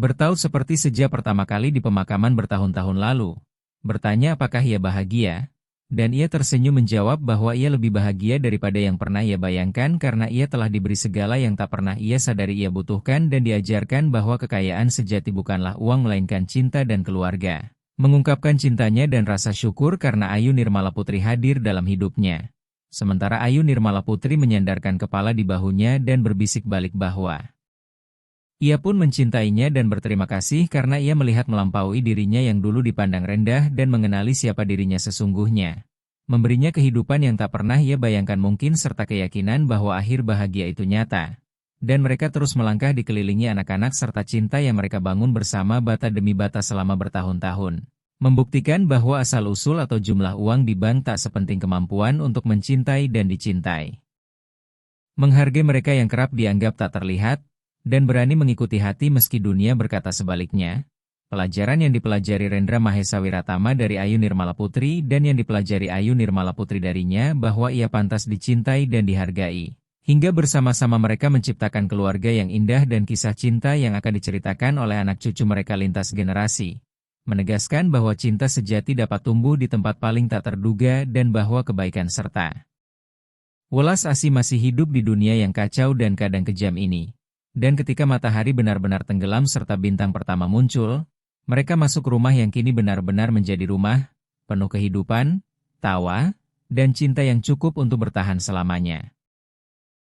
bertaut seperti sejak pertama kali di pemakaman bertahun-tahun lalu. Bertanya apakah ia bahagia, Dan ia tersenyum menjawab bahwa ia lebih bahagia daripada yang pernah ia bayangkan karena ia telah diberi segala yang tak pernah ia sadari ia butuhkan dan diajarkan bahwa kekayaan sejati bukanlah uang melainkan cinta dan keluarga. Mengungkapkan cintanya dan rasa syukur karena Ayu Nirmala Putri hadir dalam hidupnya. Sementara Ayu Nirmala Putri menyandarkan kepala di bahunya dan berbisik balik bahwa ia pun mencintainya dan berterima kasih karena ia melihat melampaui dirinya yang dulu dipandang rendah dan mengenali siapa dirinya sesungguhnya. Memberinya kehidupan yang tak pernah ia bayangkan mungkin serta keyakinan bahwa akhir bahagia itu nyata. Dan mereka terus melangkah dikelilingi anak-anak serta cinta yang mereka bangun bersama bata demi bata selama bertahun-tahun. Membuktikan bahwa asal-usul atau jumlah uang di bank tak sepenting kemampuan untuk mencintai dan dicintai. Menghargai mereka yang kerap dianggap tak terlihat, dan berani mengikuti hati meski dunia berkata sebaliknya. Pelajaran yang dipelajari Rendra Mahesa Wiratama dari Ayu Nirmala Putri dan yang dipelajari Ayu Nirmala Putri darinya bahwa ia pantas dicintai dan dihargai. Hingga bersama-sama mereka menciptakan keluarga yang indah dan kisah cinta yang akan diceritakan oleh anak cucu mereka lintas generasi. Menegaskan bahwa cinta sejati dapat tumbuh di tempat paling tak terduga dan bahwa kebaikan serta welas asih masih hidup di dunia yang kacau dan kadang kejam ini. Dan ketika matahari benar-benar tenggelam serta bintang pertama muncul, mereka masuk rumah yang kini benar-benar menjadi rumah, penuh kehidupan, tawa, dan cinta yang cukup untuk bertahan selamanya.